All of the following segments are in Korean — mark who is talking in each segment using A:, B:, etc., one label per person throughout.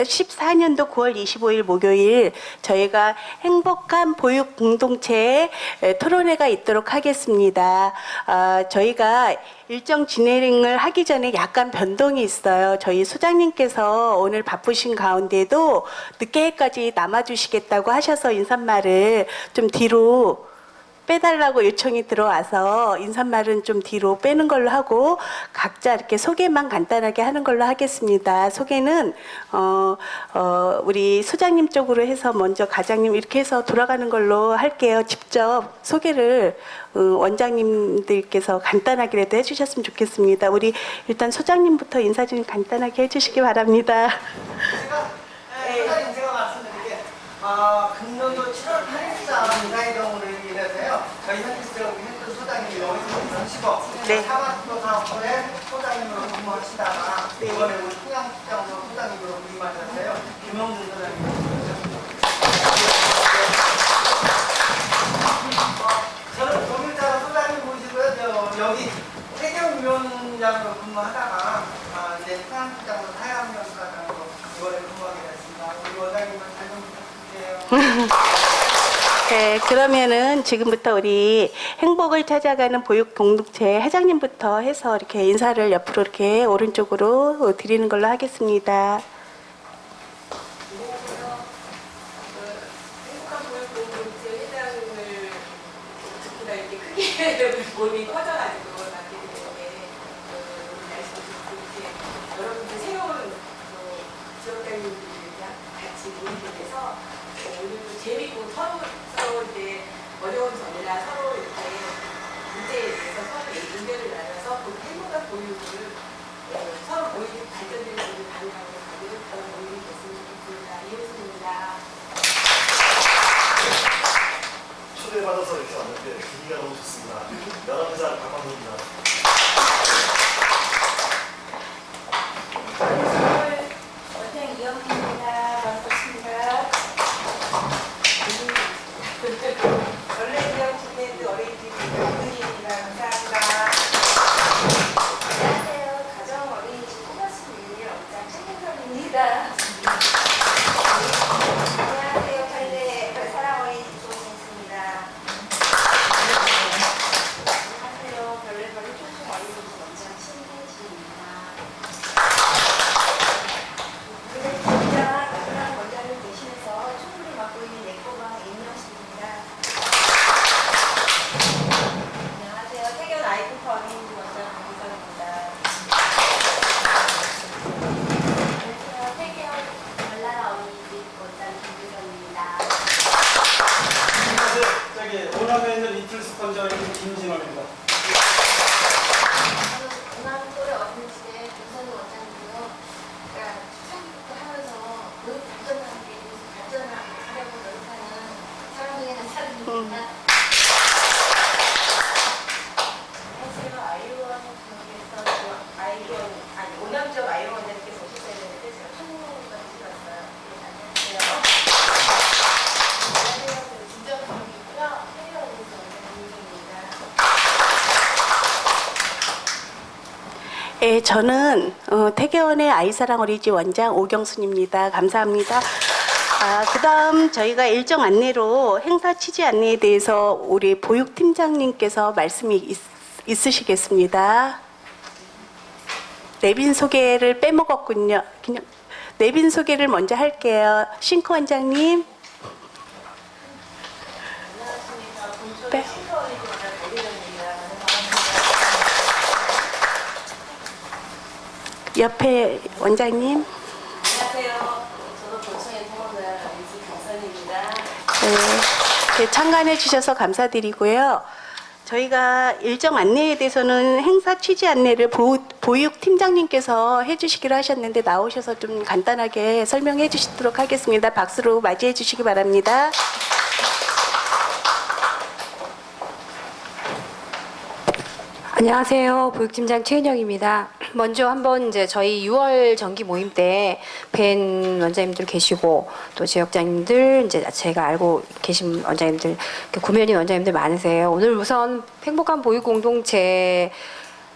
A: 14년도 9월 25일 목요일 저희가 행복한 보육 공동체 토론회가 있도록 하겠습니다. 저희가 일정 진행을 하기 전에 약간 변동이 있어요. 저희 소장님께서 오늘 바쁘신 가운데도 늦게까지 남아주시겠다고 하셔서 인사말을 좀 뒤로 빼달라고 요청이 들어와서 인사말은 좀 뒤로 빼는 걸로 하고 각자 이렇게 소개만 간단하게 하는 걸로 하겠습니다. 소개는 우리 소장님 쪽으로 해서 먼저 가장님 이렇게 해서 돌아가는 걸로 할게요. 직접 소개를 원장님들께서 간단하게라도 해주셨으면 좋겠습니다. 우리 일단 소장님부터 인사 좀 간단하게 해주시기 바랍니다.
B: 소장님 제가 말씀드릴게요. 금년도 7월 8일자 인사이동으로 인해서요. 저희 현지적 헬스 소장님이 여기서 하시고
A: 네.
B: 사과도 사업부에 소장님으로 근무하시다가 이번에 우리 통양시장으로 소장님으로 부임하셨어요. 김영준 소장님. 저는 동일자 소장님 모시고요. 여기 태경위원장으로 근무하다가 이제 통양시장으로 사회학년과장으로 이번에 근무하게 됐습니다. 우리 원장님은 잘 좀 부탁드려요.
A: 네, 그러면은 지금부터 우리 행복을 찾아가는 보육 공동체 회장님부터 해서 이렇게 인사를 옆으로 이렇게 오른쪽으로 드리는 걸로 하겠습니다.
C: 행복한 보육 공동체 회장을 특히나 이렇게 크게 몸이 커져가지고 맡게 되는데 여러분들 새로운 지역장님들이랑 같이 모이게 돼서 오늘도 재밌고 서로 이제 어려운 전이나 서로 이렇게 문제에 대해서 서로 의견을 나눠서 그 행복한 보육을 서로 보이는 발전되는 보육을 가능하게 만드는 그런 모임이 됐으면 좋겠습니다. 이웃입니다.
D: 초대받아서 이렇게 왔는데 분위기가 너무 좋습니다. 연합회장 박광호입니다.
C: 원장 이영희입니다. 반갑습니다. 원래 이영 주민들 어린이집 이영희입니다. 감사합니다. 안녕하세요. 가정 어린이집 꼬마스님 원장 최민선입니다. 안녕하세요. 별내 별사랑 어린이집 조은희입니다. 안녕하세요. 별내 별초청 어린이집 원장 신혜지입니다. 오늘 진짜 마지막 원장을 대신해서 총무를 맡고 있는 예꼬마 임영식입니다. 안녕하세요. 태견 아이콘 어린이집 원장 강희선입니다. 안녕하세요. 태견 전라라 어린이집 원장 김규선입니다.
E: 안녕하세요. 저기 오남에 있는 리틀 스펀저인 김진원입니다.
F: 저는 중앙도의 어린이집의 김선우 원장이고요. 그러니까 초창기부터 하면서 늘 발전하는 게 있어서 발전을 하려고 노력하는 사랑하는 사람입니다.
C: 안녕하세요. 아이원 지역에서 오남적 아이원 원장님께서 오셨어야 되는데 제가 총무가 드렸어요. 안녕하세요.
F: 안녕하세요. 진정경이고요. 해리어린이집 원장님입니다.
A: 예, 저는 태계원의 아이사랑 어린이집 원장 오경순입니다. 감사합니다. 그 다음 저희가 일정 안내로 행사 취지 안내에 대해서 우리 보육팀장님께서 말씀이 있으시겠습니다. 내빈 소개를 빼먹었군요. 그냥 내빈 소개를 먼저 할게요. 싱크 원장님.
C: 안녕하십니까.
A: 네.
C: 본초의 싱크어린이집 원장 배리정입니다.
A: 옆에 원장님.
C: 안녕하세요. 저는 본청의 통원을 어린이집 강선입니다.
A: 네, 참관해 주셔서 감사드리고요. 저희가 일정 안내에 대해서는 행사 취지 안내를 보육 팀장님께서 해주시기로 하셨는데 나오셔서 좀 간단하게 설명해 주시도록 하겠습니다. 박수로 맞이해 주시기 바랍니다.
G: 안녕하세요. 보육팀장 최은영입니다. 먼저 한번 이제 저희 6월 정기 모임 때 뵌 원장님들 계시고 또 지역장님들 이제 제가 알고 계신 원장님들 구면인 원장님들 많으세요. 오늘 우선 행복한 보육 공동체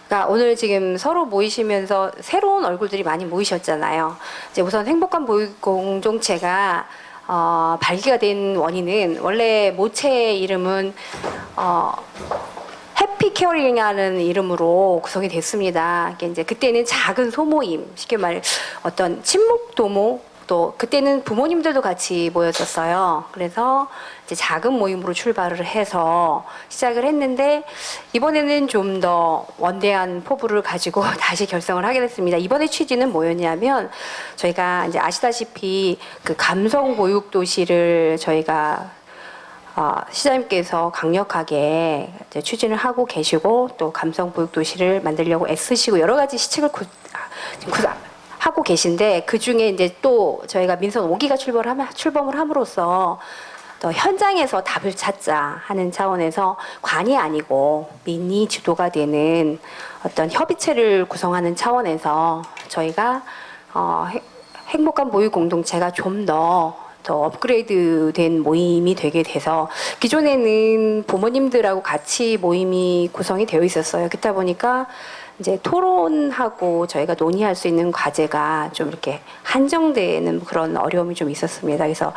G: 그러니까 오늘 지금 서로 모이시면서 새로운 얼굴들이 많이 모이셨잖아요. 이제 우선 행복한 보육 공동체가 발기가 된 원인은 원래 모체의 이름은 해피 케어링이라는 이름으로 구성이 됐습니다. 이게 이제 그때는 작은 소모임, 쉽게 말해 어떤 친목 도모, 또 그때는 부모님들도 같이 모였었어요. 그래서 이제 작은 모임으로 출발을 해서 시작을 했는데 이번에는 좀 더 원대한 포부를 가지고 다시 결성을 하게 됐습니다. 이번에 취지는 뭐였냐면 저희가 이제 아시다시피 그 감성 보육 도시를 저희가 시장님께서 강력하게 이제 추진을 하고 계시고 또 감성 보육 도시를 만들려고 애쓰시고 여러 가지 시책을 하고 계신데 그 중에 이제 또 저희가 민선 5기가 출범을 함으로써 또 현장에서 답을 찾자 하는 차원에서 관이 아니고 민이 주도가 되는 어떤 협의체를 구성하는 차원에서 저희가 행복한 보육 공동체가 좀 더 업그레이드된 모임이 되게 돼서 기존에는 부모님들하고 같이 모임이 구성이 되어 있었어요. 그렇다 보니까 이제 토론하고 저희가 논의할 수 있는 과제가 좀 이렇게 한정되는 그런 어려움이 좀 있었습니다. 그래서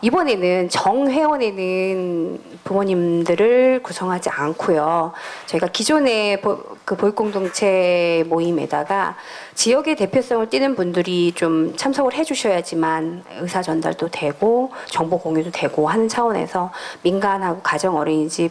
G: 이번에는 정회원에는 부모님들을 구성하지 않고요. 저희가 기존의 그 보육공동체 모임에다가 지역의 대표성을 띠는 분들이 좀 참석을 해주셔야지만 의사 전달도 되고 정보 공유도 되고 하는 차원에서 민간하고 가정 어린이집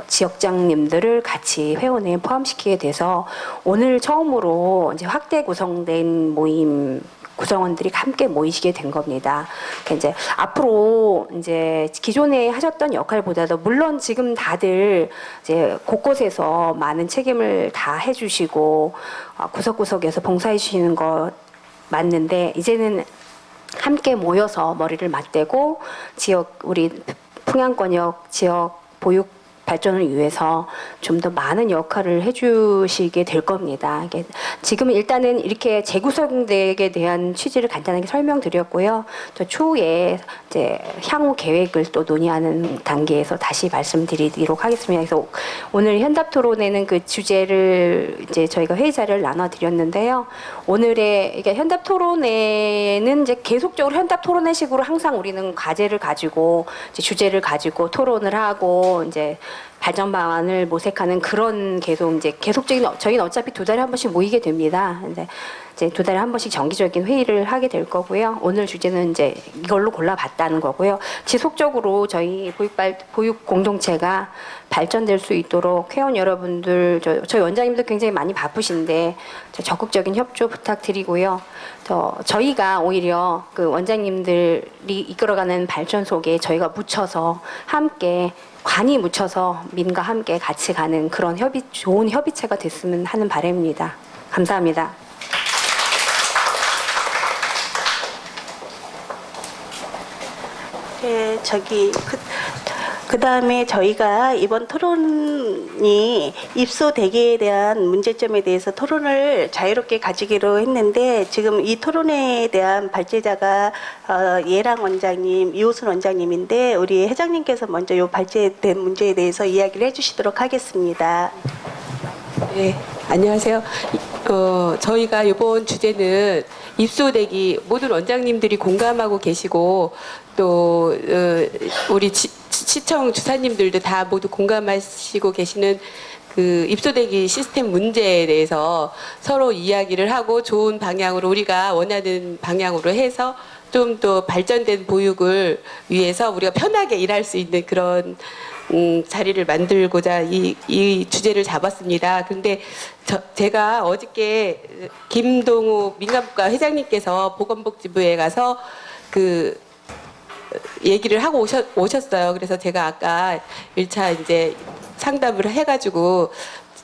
G: 지역장님들을 같이 회원에 포함시키게 돼서 오늘 처음으로 이제 확대 구성된 모임 구성원들이 함께 모이시게 된 겁니다. 그러니까 이제 앞으로 이제 기존에 하셨던 역할보다도 물론 지금 다들 이제 곳곳에서 많은 책임을 다 해주시고 구석구석에서 봉사해 주시는 거 맞는데 이제는 함께 모여서 머리를 맞대고 지역 우리 풍양권역 지역 보육 발전을 위해서 좀 더 많은 역할을 해주시게 될 겁니다. 이게 지금 일단은 이렇게 재구성되게 대한 취지를 간단하게 설명드렸고요. 또 추후에 이제 향후 계획을 또 논의하는 단계에서 다시 말씀드리도록 하겠습니다. 그래서 오늘 현답 토론에는 그 주제를 이제 저희가 회의 자료를 나눠드렸는데요. 오늘의 그러니까 현답 토론회는 이제 계속적으로 현답 토론회식으로 항상 우리는 과제를 가지고 이제 주제를 가지고 토론을 하고 이제 발전 방안을 모색하는 그런 계속적인 저희는 어차피 2달에 한 번씩 모이게 됩니다. 근데 이제 2달에 한 번씩 정기적인 회의를 하게 될 거고요. 오늘 주제는 이제 이걸로 골라봤다는 거고요. 지속적으로 저희 보육 공동체가 발전될 수 있도록 회원 여러분들 저희 원장님도 굉장히 많이 바쁘신데 적극적인 협조 부탁드리고요. 저희가 오히려 그 원장님들이 이끌어가는 발전 속에 저희가 묻혀서 함께 관이 묻혀서 민과 함께 같이 가는 그런 좋은 협의체가 됐으면 하는 바람입니다. 감사합니다.
A: 네, 그 다음에 저희가 이번 토론이 입소 대기에 대한 문제점에 대해서 토론을 자유롭게 가지기로 했는데 지금 이 토론에 대한 발제자가 예랑 원장님, 이호순 원장님인데 우리 회장님께서 먼저 이 발제된 문제에 대해서 이야기를 해주시도록 하겠습니다.
H: 네, 안녕하세요. 저희가 이번 주제는 입소대기 모든 원장님들이 공감하고 계시고 또 우리 시청 주사님들도 다 모두 공감하시고 계시는 그 입소대기 시스템 문제에 대해서 서로 이야기를 하고 좋은 방향으로 우리가 원하는 방향으로 해서 좀 더 발전된 보육을 위해서 우리가 편하게 일할 수 있는 그런 자리를 만들고자 이 주제를 잡았습니다. 그런데 제가 어저께 김동우 민간부과 회장님께서 보건복지부에 가서 그 얘기를 하고 오셨어요. 그래서 제가 아까 1차 이제 상담을 해가지고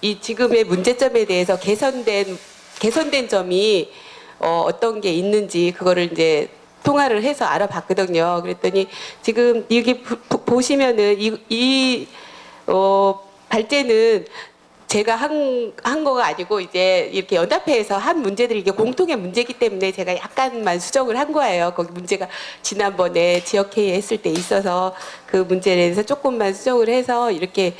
H: 이 지금의 문제점에 대해서 개선된 점이 어떤 게 있는지 그거를 이제 통화를 해서 알아봤거든요. 그랬더니 지금 여기 보시면은 이 발제는 제가 한 거가 아니고 이제 이렇게 연합회에서 한 문제들이 이게 공통의 문제이기 때문에 제가 약간만 수정을 한 거예요. 거기 문제가 지난번에 지역회의 했을 때 있어서 그 문제에 대해서 조금만 수정을 해서 이렇게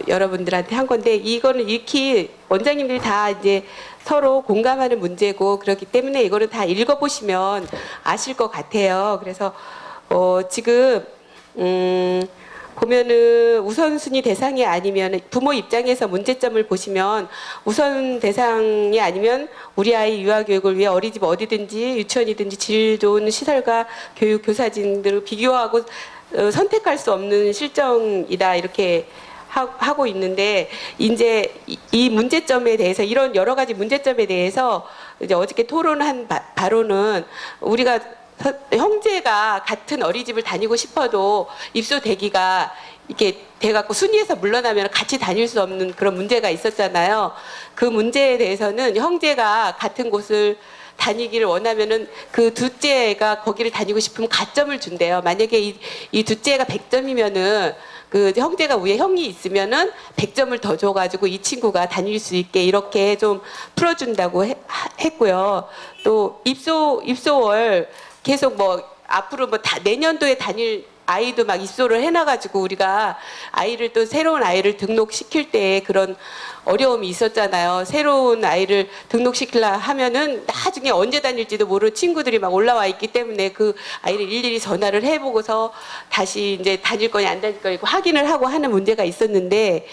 H: 여러분들한테 한 건데, 이거는 익히 원장님들이 다 이제 서로 공감하는 문제고 그렇기 때문에 이거는 다 읽어보시면 아실 것 같아요. 그래서 지금 보면은 우선순위 대상이 아니면 부모 입장에서 문제점을 보시면 우선 대상이 아니면 우리 아이 유아교육을 위해 어린이집 어디든지 유치원이든지 질 좋은 시설과 교육 교사진들을 비교하고 선택할 수 없는 실정이다 이렇게 하고 있는데, 이제 이 문제점에 대해서 이런 여러 가지 문제점에 대해서 이제 어저께 토론한 바로는 우리가 형제가 같은 어린이집을 다니고 싶어도 입소 대기가 이렇게 돼갖고 순위에서 물러나면 같이 다닐 수 없는 그런 문제가 있었잖아요. 그 문제에 대해서는 형제가 같은 곳을 다니기를 원하면은 그 둘째가 거기를 다니고 싶으면 가점을 준대요. 만약에 이 둘째가 100점이면은 그 형제가 위에 형이 있으면은 100점을 더 줘가지고 이 친구가 다닐 수 있게 이렇게 좀 풀어준다고 했고요. 또 입소월 계속 뭐 앞으로 뭐 다 내년도에 다닐 아이도 막 입소를 해놔가지고 우리가 아이를 또 새로운 아이를 등록시킬 때 그런 어려움이 있었잖아요. 새로운 아이를 등록시키려 하면은 나중에 언제 다닐지도 모르는 친구들이 막 올라와 있기 때문에 그 아이를 일일이 전화를 해보고서 다시 이제 다닐 거냐 안 다닐 거냐 확인을 하고 하는 문제가 있었는데,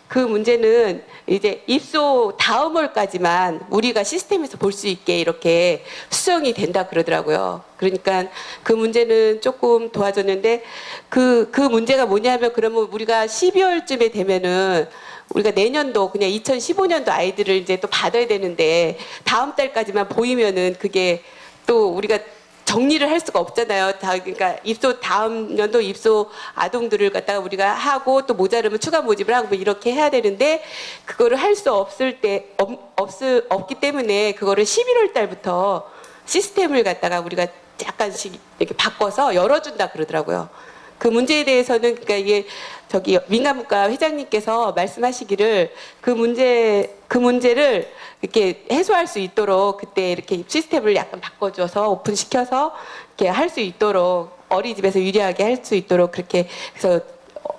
H: 그 문제는 이제 입소 다음 월까지만 우리가 시스템에서 볼 수 있게 이렇게 수정이 된다 그러더라고요. 그러니까 그 문제는 조금 도와줬는데, 그 문제가 뭐냐면, 그러면 우리가 12월쯤에 되면은 우리가 내년도 그냥 2015년도 아이들을 이제 또 받아야 되는데 다음 달까지만 보이면은 그게 또 우리가 정리를 할 수가 없잖아요. 그러니까 입소 다음 연도 입소 아동들을 갖다가 우리가 하고 또 모자르면 추가 모집을 하고 뭐 이렇게 해야 되는데, 그거를 할 수 없기 때문에 그거를 11월 달부터 시스템을 갖다가 우리가 약간씩 이렇게 바꿔서 열어준다 그러더라고요. 그 문제에 대해서는 그러니까 이게 저기 민간문과 회장님께서 말씀하시기를 그 문제를 이렇게 해소할 수 있도록 그때 이렇게 시스템을 약간 바꿔줘서 오픈시켜서 이렇게 할 수 있도록 어린이집에서 유리하게 할 수 있도록 그렇게 해서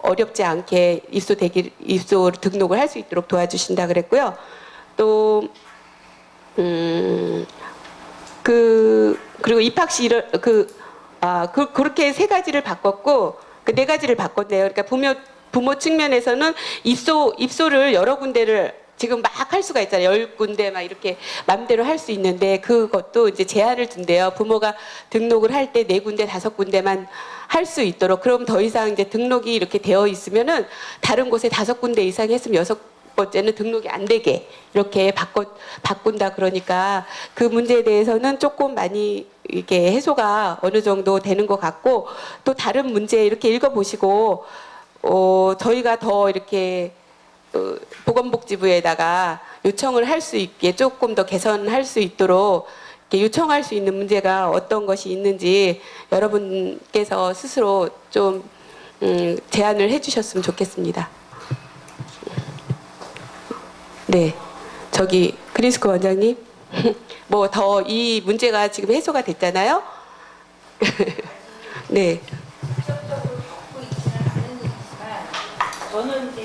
H: 어렵지 않게 입소 등록을 할 수 있도록 도와주신다 그랬고요. 또 그리고 입학시를 그렇게 세 가지를 바꿨고, 그 네 가지를 바꿨네요. 그러니까 부모 측면에서는 입소를 여러 군데를 지금 막 할 수가 있잖아요. 10군데 막 이렇게 맘대로 할 수 있는데, 그것도 이제 제한을 둔대요. 부모가 등록을 할 때 4군데, 5군데만 할 수 있도록. 그럼 더 이상 이제 등록이 이렇게 되어 있으면은 다른 곳에 5군데 이상 했으면 6번째는 등록이 안 되게 이렇게 바꾼다 그러니까 그 문제에 대해서는 조금 많이 이게 해소가 어느 정도 되는 것 같고, 또 다른 문제 이렇게 읽어보시고 저희가 더 이렇게 보건복지부에다가 요청을 할 수 있게 조금 더 개선할 수 있도록 이렇게 요청할 수 있는 문제가 어떤 것이 있는지 여러분께서 스스로 좀 제안을 해주셨으면 좋겠습니다. 네, 저기 그린스코 원장님, 뭐 더 이 문제가 지금 해소가 됐잖아요. 네.
F: 직접적으로 겪고 있지는 않은 일이지만, 저는 이제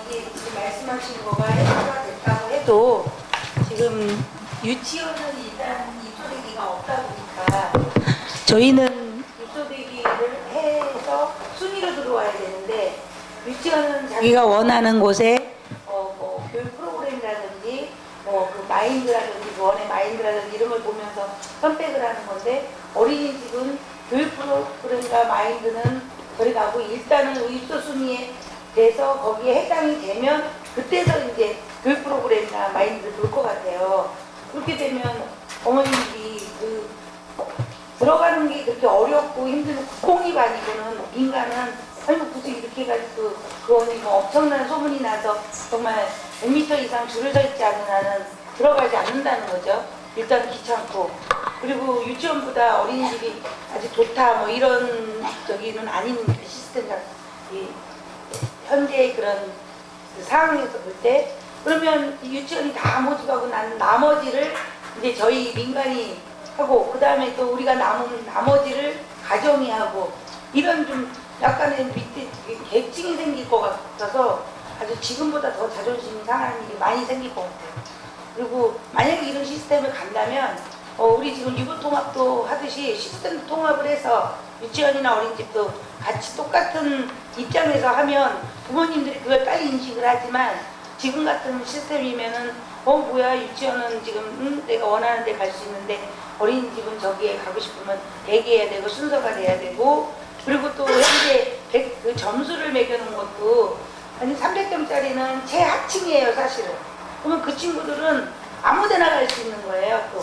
F: 이게 지금 말씀하신 거가 해소가 됐다고 해도 지금 유치원은 일단 입소대기가 없다 보니까 저희는 입소대기를 해서 순위로 들어와야 되는데, 유치원은 자기가 원하는 곳에 뭐 교육 프로그램이라든지 그 마인드라든지 원의 마인드라든지 이런 걸 보면서 선택을 하는 건데, 어린이집은 교육 프로그램과 마인드는 저리 가고 일단은 입소 순위에 대해서 거기에 해당이 되면 그때서 이제 교육 프로그램이나 마인드를 볼 것 같아요. 그렇게 되면 어머님들이 들어가는 게 그렇게 어렵고 힘들고 국공립 아니고는 민간은 아니 굳이 이렇게 해가지고 그거는 뭐 엄청난 소문이 나서 정말 100m 이상 줄을 서 있지 않는 한은 들어가지 않는다는 거죠. 일단 귀찮고, 그리고 유치원보다 어린이집이 아주 좋다 뭐 이런 저기는 아닌 시스템 현재의 그런 상황에서 볼 때 그러면 유치원이 다 모집하고 난 나머지를 이제 저희 민간이 하고 그 다음에 또 우리가 남은 나머지를 가정이 하고 이런 좀 약간의 밑에 계층이 생길 것 같아서 아주 지금보다 더 자존심이 상하는 일이 많이 생길 것 같아요. 그리고 만약에 이런 시스템을 간다면 우리 지금 유보통합도 하듯이 시스템 통합을 해서 유치원이나 어린이집도 같이 똑같은 입장에서 하면 부모님들이 그걸 빨리 인식을 하지만 지금 같은 시스템이면은 뭐야 유치원은 지금 내가 원하는 데 갈 수 있는데 어린이집은 저기에 가고 싶으면 대기해야 되고 순서가 돼야 되고 그리고 또 현재 그 점수를 매겨놓은 것도 아니 300점짜리는 최하층이에요 사실은. 그러면 그 친구들은 아무데나 갈 수 있는 거예요. 또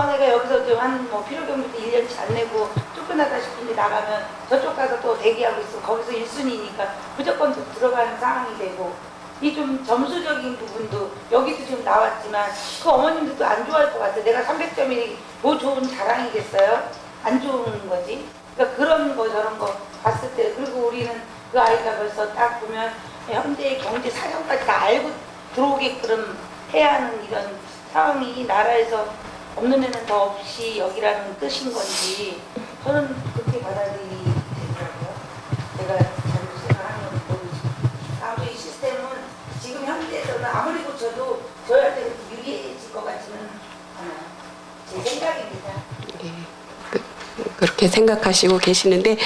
F: 내가 여기서 좀 한 필요경비도 1년치 안 내고 쫓겨나다 싶은데 나가면 저쪽 가서 또 대기하고 있으면 거기서 1순위니까 무조건 또 들어가는 상황이 되고 이 좀 점수적인 부분도 여기도 지금 나왔지만 그 어머님들도 안 좋아할 것 같아요. 내가 300점이 뭐 좋은 자랑이겠어요? 안 좋은 거지. 그러니까 그런 거 저런 거 봤을 때 그리고 우리는 그 아이가 벌써 딱 보면 현재의 경제 사정까지 다 알고 들어오게끔 해야 하는 이런 상황이 나라에서 없는 애는 더 없이 여기라는 뜻인 건지 저는 그렇게 받아들이더라고요. 제가 잘못 생각하는 모르지. 아무튼 이 시스템은 지금 현재에서는 아무리 고쳐도 저희한테 유리해질 것 같지는 않아요. 제 생각입니다.
H: 그렇게 생각하시고 계시는데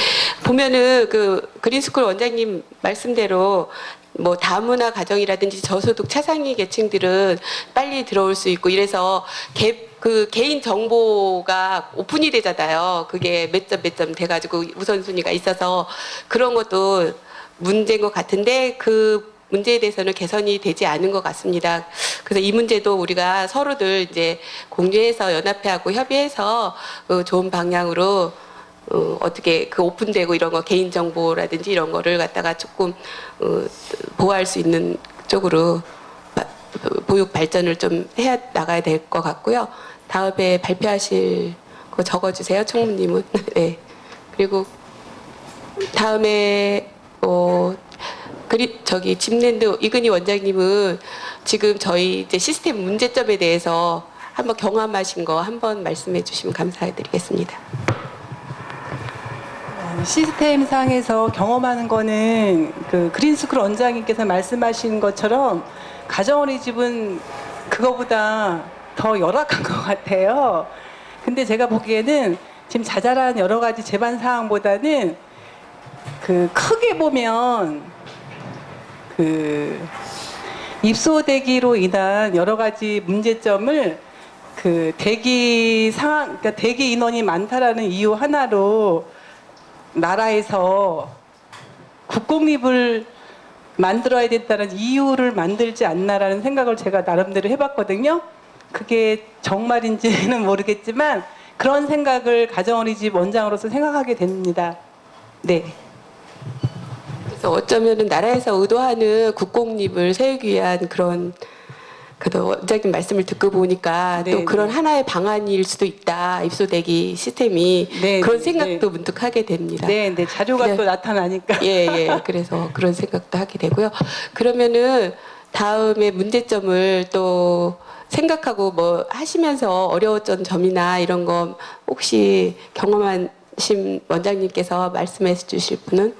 H: 보면은 그 그린스쿨 원장님 말씀대로 뭐 다문화 가정이라든지 저소득 차상위 계층들은 빨리 들어올 수 있고 이래서 그 개인 정보가 오픈이 되잖아요. 그게 몇 점 돼가지고 우선순위가 있어서 그런 것도 문제인 것 같은데 그 문제에 대해서는 개선이 되지 않은 것 같습니다. 그래서 이 문제도 우리가 서로들 이제 공유해서 연합회하고 협의해서 좋은 방향으로 어떻게 그 오픈되고 이런 거 개인정보라든지 이런 거를 갖다가 조금 보호할 수 있는 쪽으로 보육 발전을 좀 해 나가야 될 것 같고요. 다음에 발표하실 거 적어주세요, 총무님은. 네. 그리고 다음에 저기 집랜드 이근희 원장님은 지금 저희 이제 시스템 문제점에 대해서 한번 경험하신 거 한번 말씀해 주시면 감사드리겠습니다.
I: 시스템 상에서 경험하는 거는 그 그린스쿨 원장님께서 말씀하신 것처럼 가정어린이집은 그거보다 더 열악한 것 같아요. 근데 제가 보기에는 지금 자잘한 여러 가지 제반 사항보다는 그 크게 보면 그 입소 대기로 인한 여러 가지 문제점을 그 대기 상황, 그러니까 대기 인원이 많다라는 이유 하나로 나라에서 국공립을 만들어야 된다는 이유를 만들지 않나라는 생각을 제가 나름대로 해봤거든요. 그게 정말인지는 모르겠지만 그런 생각을 가정어린이집 원장으로서 생각하게 됩니다. 네.
H: 그래서 어쩌면은 나라에서 의도하는 국공립을 세우기 위한 그런 원장님 말씀을 듣고 보니까
I: 네,
H: 또 그런
I: 네.
H: 하나의 방안일 수도 있다. 입소대기 시스템이
I: 네,
H: 그런
I: 네,
H: 생각도
I: 네.
H: 문득 하게 됩니다.
I: 네, 네. 자료가
H: 그냥-
I: 또 나타나니까.
H: 예. 그래서 그런 생각도 하게 되고요. 그러면은 다음에 문제점을 또 생각하고 뭐 하시면서 어려웠던 점이나 이런 거 혹시 경험하신 원장님께서 말씀해 주실 분은?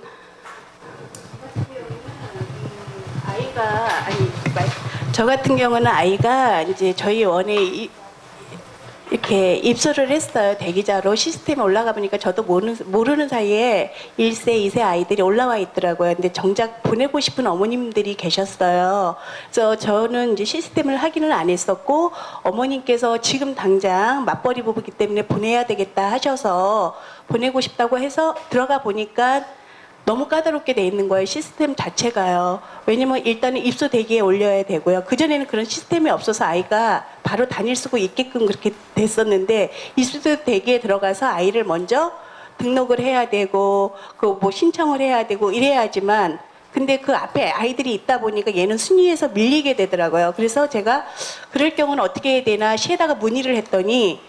A: 저 같은 경우는 아이가 이제 저희 원에 이렇게 입소를 했어요. 대기자로 시스템에 올라가 보니까 저도 모르는 사이에 1세, 2세 아이들이 올라와 있더라고요. 근데 정작 보내고 싶은 어머님들이 계셨어요. 그래서 저는 이제 시스템을 확인을 안 했었고 어머님께서 지금 당장 맞벌이 부부기 때문에 보내야 되겠다 하셔서 보내고 싶다고 해서 들어가 보니까 너무 까다롭게 돼 있는 거예요. 시스템 자체가요. 왜냐면 일단은 입소 대기에 올려야 되고요. 그전에는 그런 시스템이 없어서 아이가 바로 다닐 수 있게끔 그렇게 됐었는데 입소 대기에 들어가서 아이를 먼저 등록을 해야 되고 그 뭐 신청을 해야 되고 이래야지만 근데 그 앞에 아이들이 있다 보니까 얘는 순위에서 밀리게 되더라고요. 그래서 제가 그럴 경우는 어떻게 해야 되나 시에다가 문의를 했더니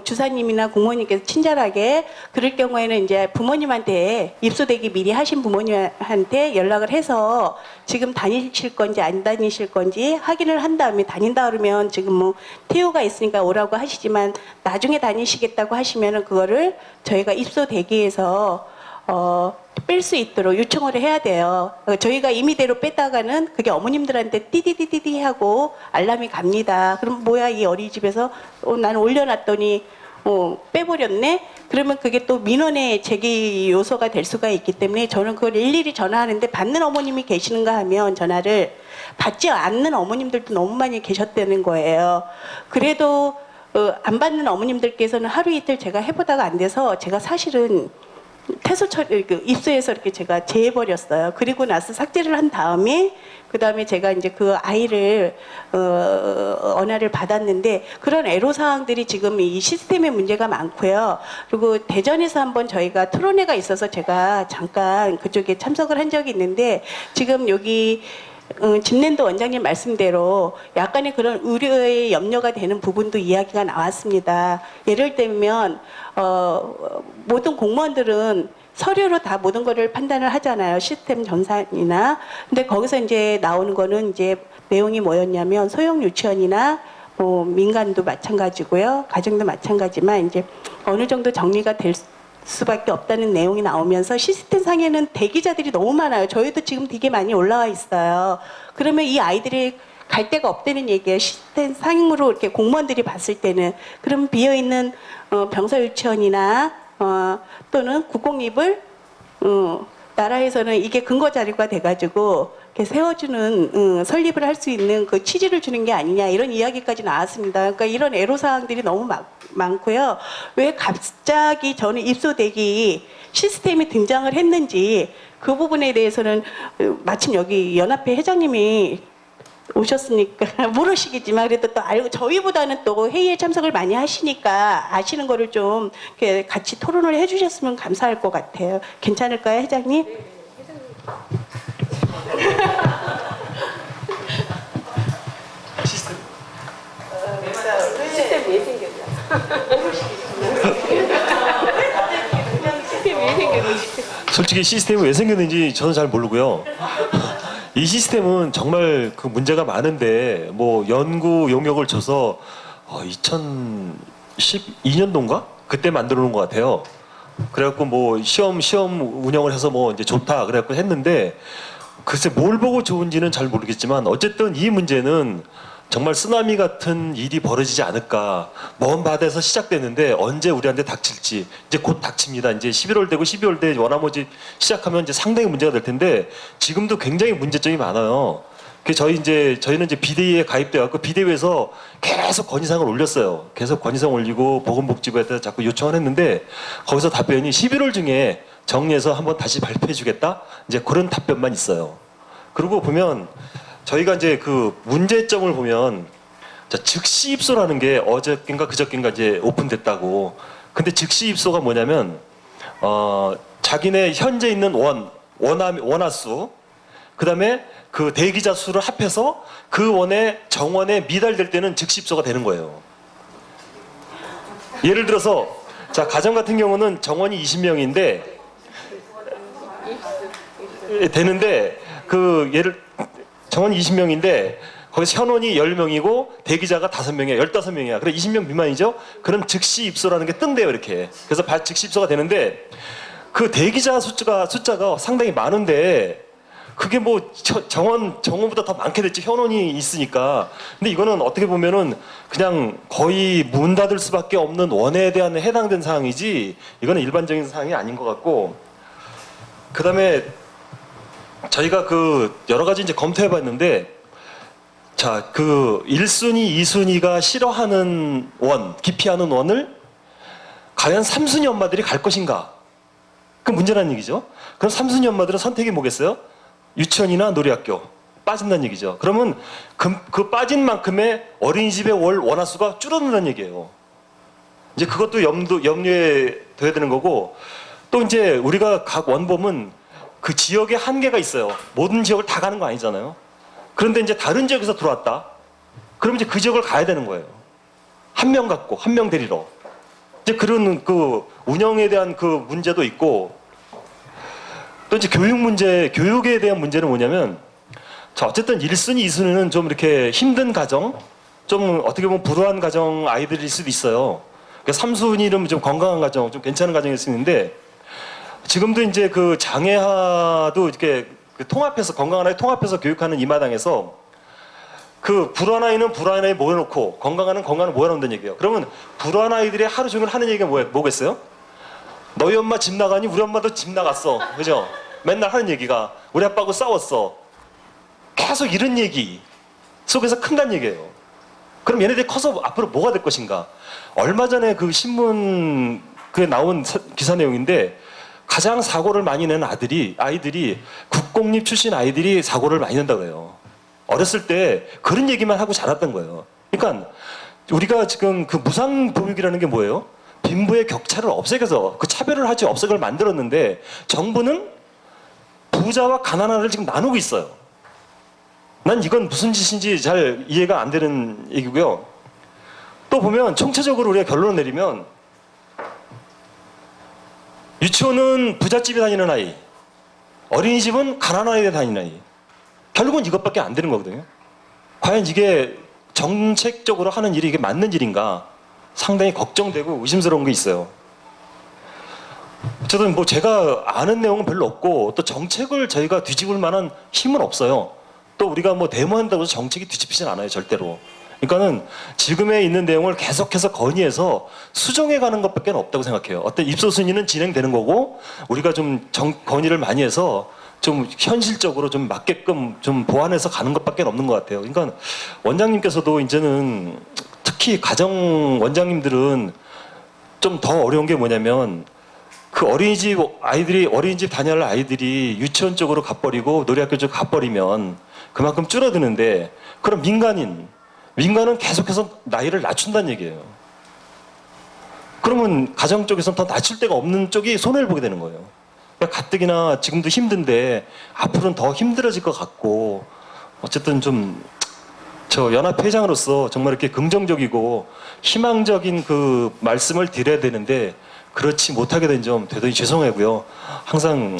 A: 주사님이나 공무원님께서 친절하게 그럴 경우에는 이제 부모님한테 입소대기 미리 하신 부모님한테 연락을 해서 지금 다니실 건지 안 다니실 건지 확인을 한 다음에 다닌다 그러면 지금 뭐 TO가 있으니까 오라고 하시지만 나중에 다니시겠다고 하시면은 그거를 저희가 입소대기에서 뺄 수 있도록 요청을 해야 돼요. 저희가 임의대로 뺐다가는 그게 어머님들한테 띠디디디디 하고 알람이 갑니다. 그럼 뭐야 이 어린이집에서 나는 올려놨더니 빼버렸네? 그러면 그게 또 민원의 제기 요소가 될 수가 있기 때문에 저는 그걸 일일이 전화하는데 받는 어머님이 계시는가 하면 전화를 받지 않는 어머님들도 너무 많이 계셨다는 거예요. 그래도 안 받는 어머님들께서는 하루 이틀 제가 해보다가 안 돼서 제가 사실은 퇴소 처리, 입소해서 이렇게 제가 제해버렸어요. 그리고 나서 삭제를 한 다음에, 그 다음에 제가 이제 그 아이를, 언화를 받았는데, 그런 애로사항들이 지금 이 시스템에 문제가 많고요. 그리고 대전에서 한번 저희가 토론회가 있어서 제가 잠깐 그쪽에 참석을 한 적이 있는데, 지금 여기, 집랜드 원장님 말씀대로 약간의 그런 우려의 염려가 되는 부분도 이야기가 나왔습니다. 예를 들면 모든 공무원들은 서류로 다 모든 거를 판단을 하잖아요. 시스템 전산이나. 근데 거기서 이제 나오는 거는 이제 내용이 뭐였냐면 소형 유치원이나 뭐 민간도 마찬가지고요. 가정도 마찬가지만 이제 어느 정도 정리가 될 수밖에 없다는 내용이 나오면서 시스템 상에는 대기자들이 너무 많아요. 저희도 지금 되게 많이 올라와 있어요. 그러면 이 아이들이 갈 데가 없다는 얘기예요. 시스템 상으로 이렇게 공무원들이 봤을 때는. 그럼 비어있는 병사 유치원이나 또는 국공립을 나라에서는 이게 근거 자료가 돼가지고 이렇게 세워주는 설립을 할 수 있는 그 취지를 주는 게 아니냐 이런 이야기까지 나왔습니다. 그러니까 이런 애로사항들이 너무 많고요. 왜 갑자기 저는 입소대기 시스템이 등장을 했는지 그 부분에 대해서는 마침 여기 연합회 회장님이 오셨으니까 모르시겠지만 그래도 또 알고 저희보다는 또 회의에 참석을 많이 하시니까 아시는 거를 좀 이렇게 같이 토론을 해주셨으면 감사할 것 같아요. 괜찮을까요, 회장님? 네,
D: 시스템.
A: 시스템 왜 생겼냐? 시스템 왜 생겼는지.
D: 솔직히 시스템이 왜 생겼는지 저는 잘 모르고요. 이 시스템은 정말 그 문제가 많은데 뭐 연구 용역을 줘서 2012년도인가 그때 만들어 놓은 것 같아요. 그래갖고 뭐 시험 운영을 해서 뭐 이제 좋다 그래갖고 했는데 글쎄 뭘 보고 좋은지는 잘 모르겠지만 어쨌든 이 문제는 정말 쓰나미 같은 일이 벌어지지 않을까. 먼 바다에서 시작됐는데 언제 우리한테 닥칠지 이제 곧 닥칩니다. 이제 11월 되고 12월 돼 원화모집 시작하면 이제 상당히 문제가 될 텐데 지금도 굉장히 문제점이 많아요. 저희는 이제 비대위에 가입돼갖고 비대위에서 계속 건의사항을 올렸어요. 계속 건의사항 올리고 보건복지부에 자꾸 요청을 했는데 거기서 답변이 11월 중에 정리해서 한번 다시 발표해주겠다. 이제 그런 답변만 있어요. 그리고 보면 저희가 이제 그 문제점을 보면 즉시 입소라는 게 어저께인가 그저께인가 이제 오픈됐다고. 근데 즉시 입소가 뭐냐면 자기네 현재 있는 원화수 그다음에 그 대기자 수를 합해서 그 원의 정원에 미달될 때는 즉시 입소가 되는 거예요. 예를 들어서 자 가정 같은 경우는 정원이 20명인데 되는데 그 정원이 20명인데 거기서 현원이 10명이고 대기자가 5명이야. 15명이야. 그래 20명 미만이죠? 그럼 즉시 입소라는 게 뜬대요. 이렇게. 그래서 즉시 입소가 되는데 그 대기자 숫자가 상당히 많은데 그게 뭐 정원보다 더 많게 됐지. 현원이 있으니까. 근데 이거는 어떻게 보면은 그냥 거의 문 닫을 수밖에 없는 원에 대한 해당된 사항이지 이거는 일반적인 사항이 아닌 것 같고 그 다음에 저희가 그 여러 가지 이제 검토해 봤는데 자, 그 1순위, 2순위가 싫어하는 기피하는 원을 과연 3순위 엄마들이 갈 것인가? 그 문제라는 얘기죠. 그럼 3순위 엄마들은 선택이 뭐겠어요? 유치원이나 놀이학교 빠진다는 얘기죠. 그러면 그 빠진 만큼의 어린이집의 월 원화수가 줄어든다는 얘기예요. 이제 그것도 염려에 둬야 되는 거고 또 이제 우리가 각 원범은 그 지역에 한계가 있어요. 모든 지역을 다 가는 거 아니잖아요. 그런데 이제 다른 지역에서 들어왔다. 그럼 이제 그 지역을 가야 되는 거예요. 한 명 갖고 한 명 데리러. 이제 그런 그 운영에 대한 그 문제도 있고 또 이제 교육에 대한 문제는 뭐냐면 자, 어쨌든 1순위, 2순위는 좀 이렇게 힘든 가정, 좀 어떻게 보면 불우한 가정 아이들일 수도 있어요. 3순위는 좀 건강한 가정, 좀 괜찮은 가정일 수 있는데 지금도 이제 그 장애하도 이렇게 그 통합해서 건강한 아이 통합해서 교육하는 이 마당에서 그 불우한 아이는 불우한 아이 모여놓고 건강한 아이는 건강한 모여놓는다는 얘기예요. 그러면 불우한 아이들이 하루 종일 하는 얘기가 뭐겠어요? 너희 엄마 집 나가니 우리 엄마도 집 나갔어. 그죠? 맨날 하는 얘기가 우리 아빠하고 싸웠어. 계속 이런 얘기 속에서 큰다는 얘기예요. 그럼 얘네들이 커서 앞으로 뭐가 될 것인가? 얼마 전에 그 신문에 나온 기사 내용인데 가장 사고를 많이 내는 아이들이 국공립 출신 아이들이 사고를 많이 낸다고 해요. 어렸을 때 그런 얘기만 하고 자랐던 거예요. 그러니까 우리가 지금 그 무상교육이라는 게 뭐예요? 빈부의 격차를 없애서 그 차별을 하지 없애걸 만들었는데 정부는 부자와 가난한을 지금 나누고 있어요. 난 이건 무슨 짓인지 잘 이해가 안 되는 얘기고요. 또 보면 총체적으로 우리가 결론을 내리면 유치원은 부잣집에 다니는 아이, 어린이집은 가난한 아이에 다니는 아이. 결국은 이것밖에 안 되는 거거든요. 과연 이게 정책적으로 하는 일이 이게 맞는 일인가 상당히 걱정되고 의심스러운 게 있어요. 어쨌든 뭐 제가 아는 내용은 별로 없고 또 정책을 저희가 뒤집을 만한 힘은 없어요. 또 우리가 뭐 데모한다고 해서 정책이 뒤집히진 않아요, 절대로. 그러니까는 지금에 있는 내용을 계속해서 건의해서 수정해 가는 것밖에 없다고 생각해요. 어떤 입소 순위는 진행되는 거고 우리가 좀 건의를 많이 해서 좀 현실적으로 좀 맞게끔 좀 보완해서 가는 것밖에 없는 것 같아요. 그러니까 원장님께서도 이제는 특히 가정 원장님들은 좀 더 어려운 게 뭐냐면 그 어린이집 다녀야 할 아이들이 유치원 쪽으로 가버리고 놀이학교 쪽으로 가버리면 그만큼 줄어드는데 그럼 민간은 계속해서 나이를 낮춘다는 얘기예요. 그러면 가정 쪽에서는 더 낮출 데가 없는 쪽이 손해를 보게 되는 거예요. 그러니까 가뜩이나 지금도 힘든데 앞으로는 더 힘들어질 것 같고 어쨌든 좀 저 연합회장으로서 정말 이렇게 긍정적이고 희망적인 그 말씀을 드려야 되는데 그렇지 못하게 된 점 대단히 죄송하고요. 항상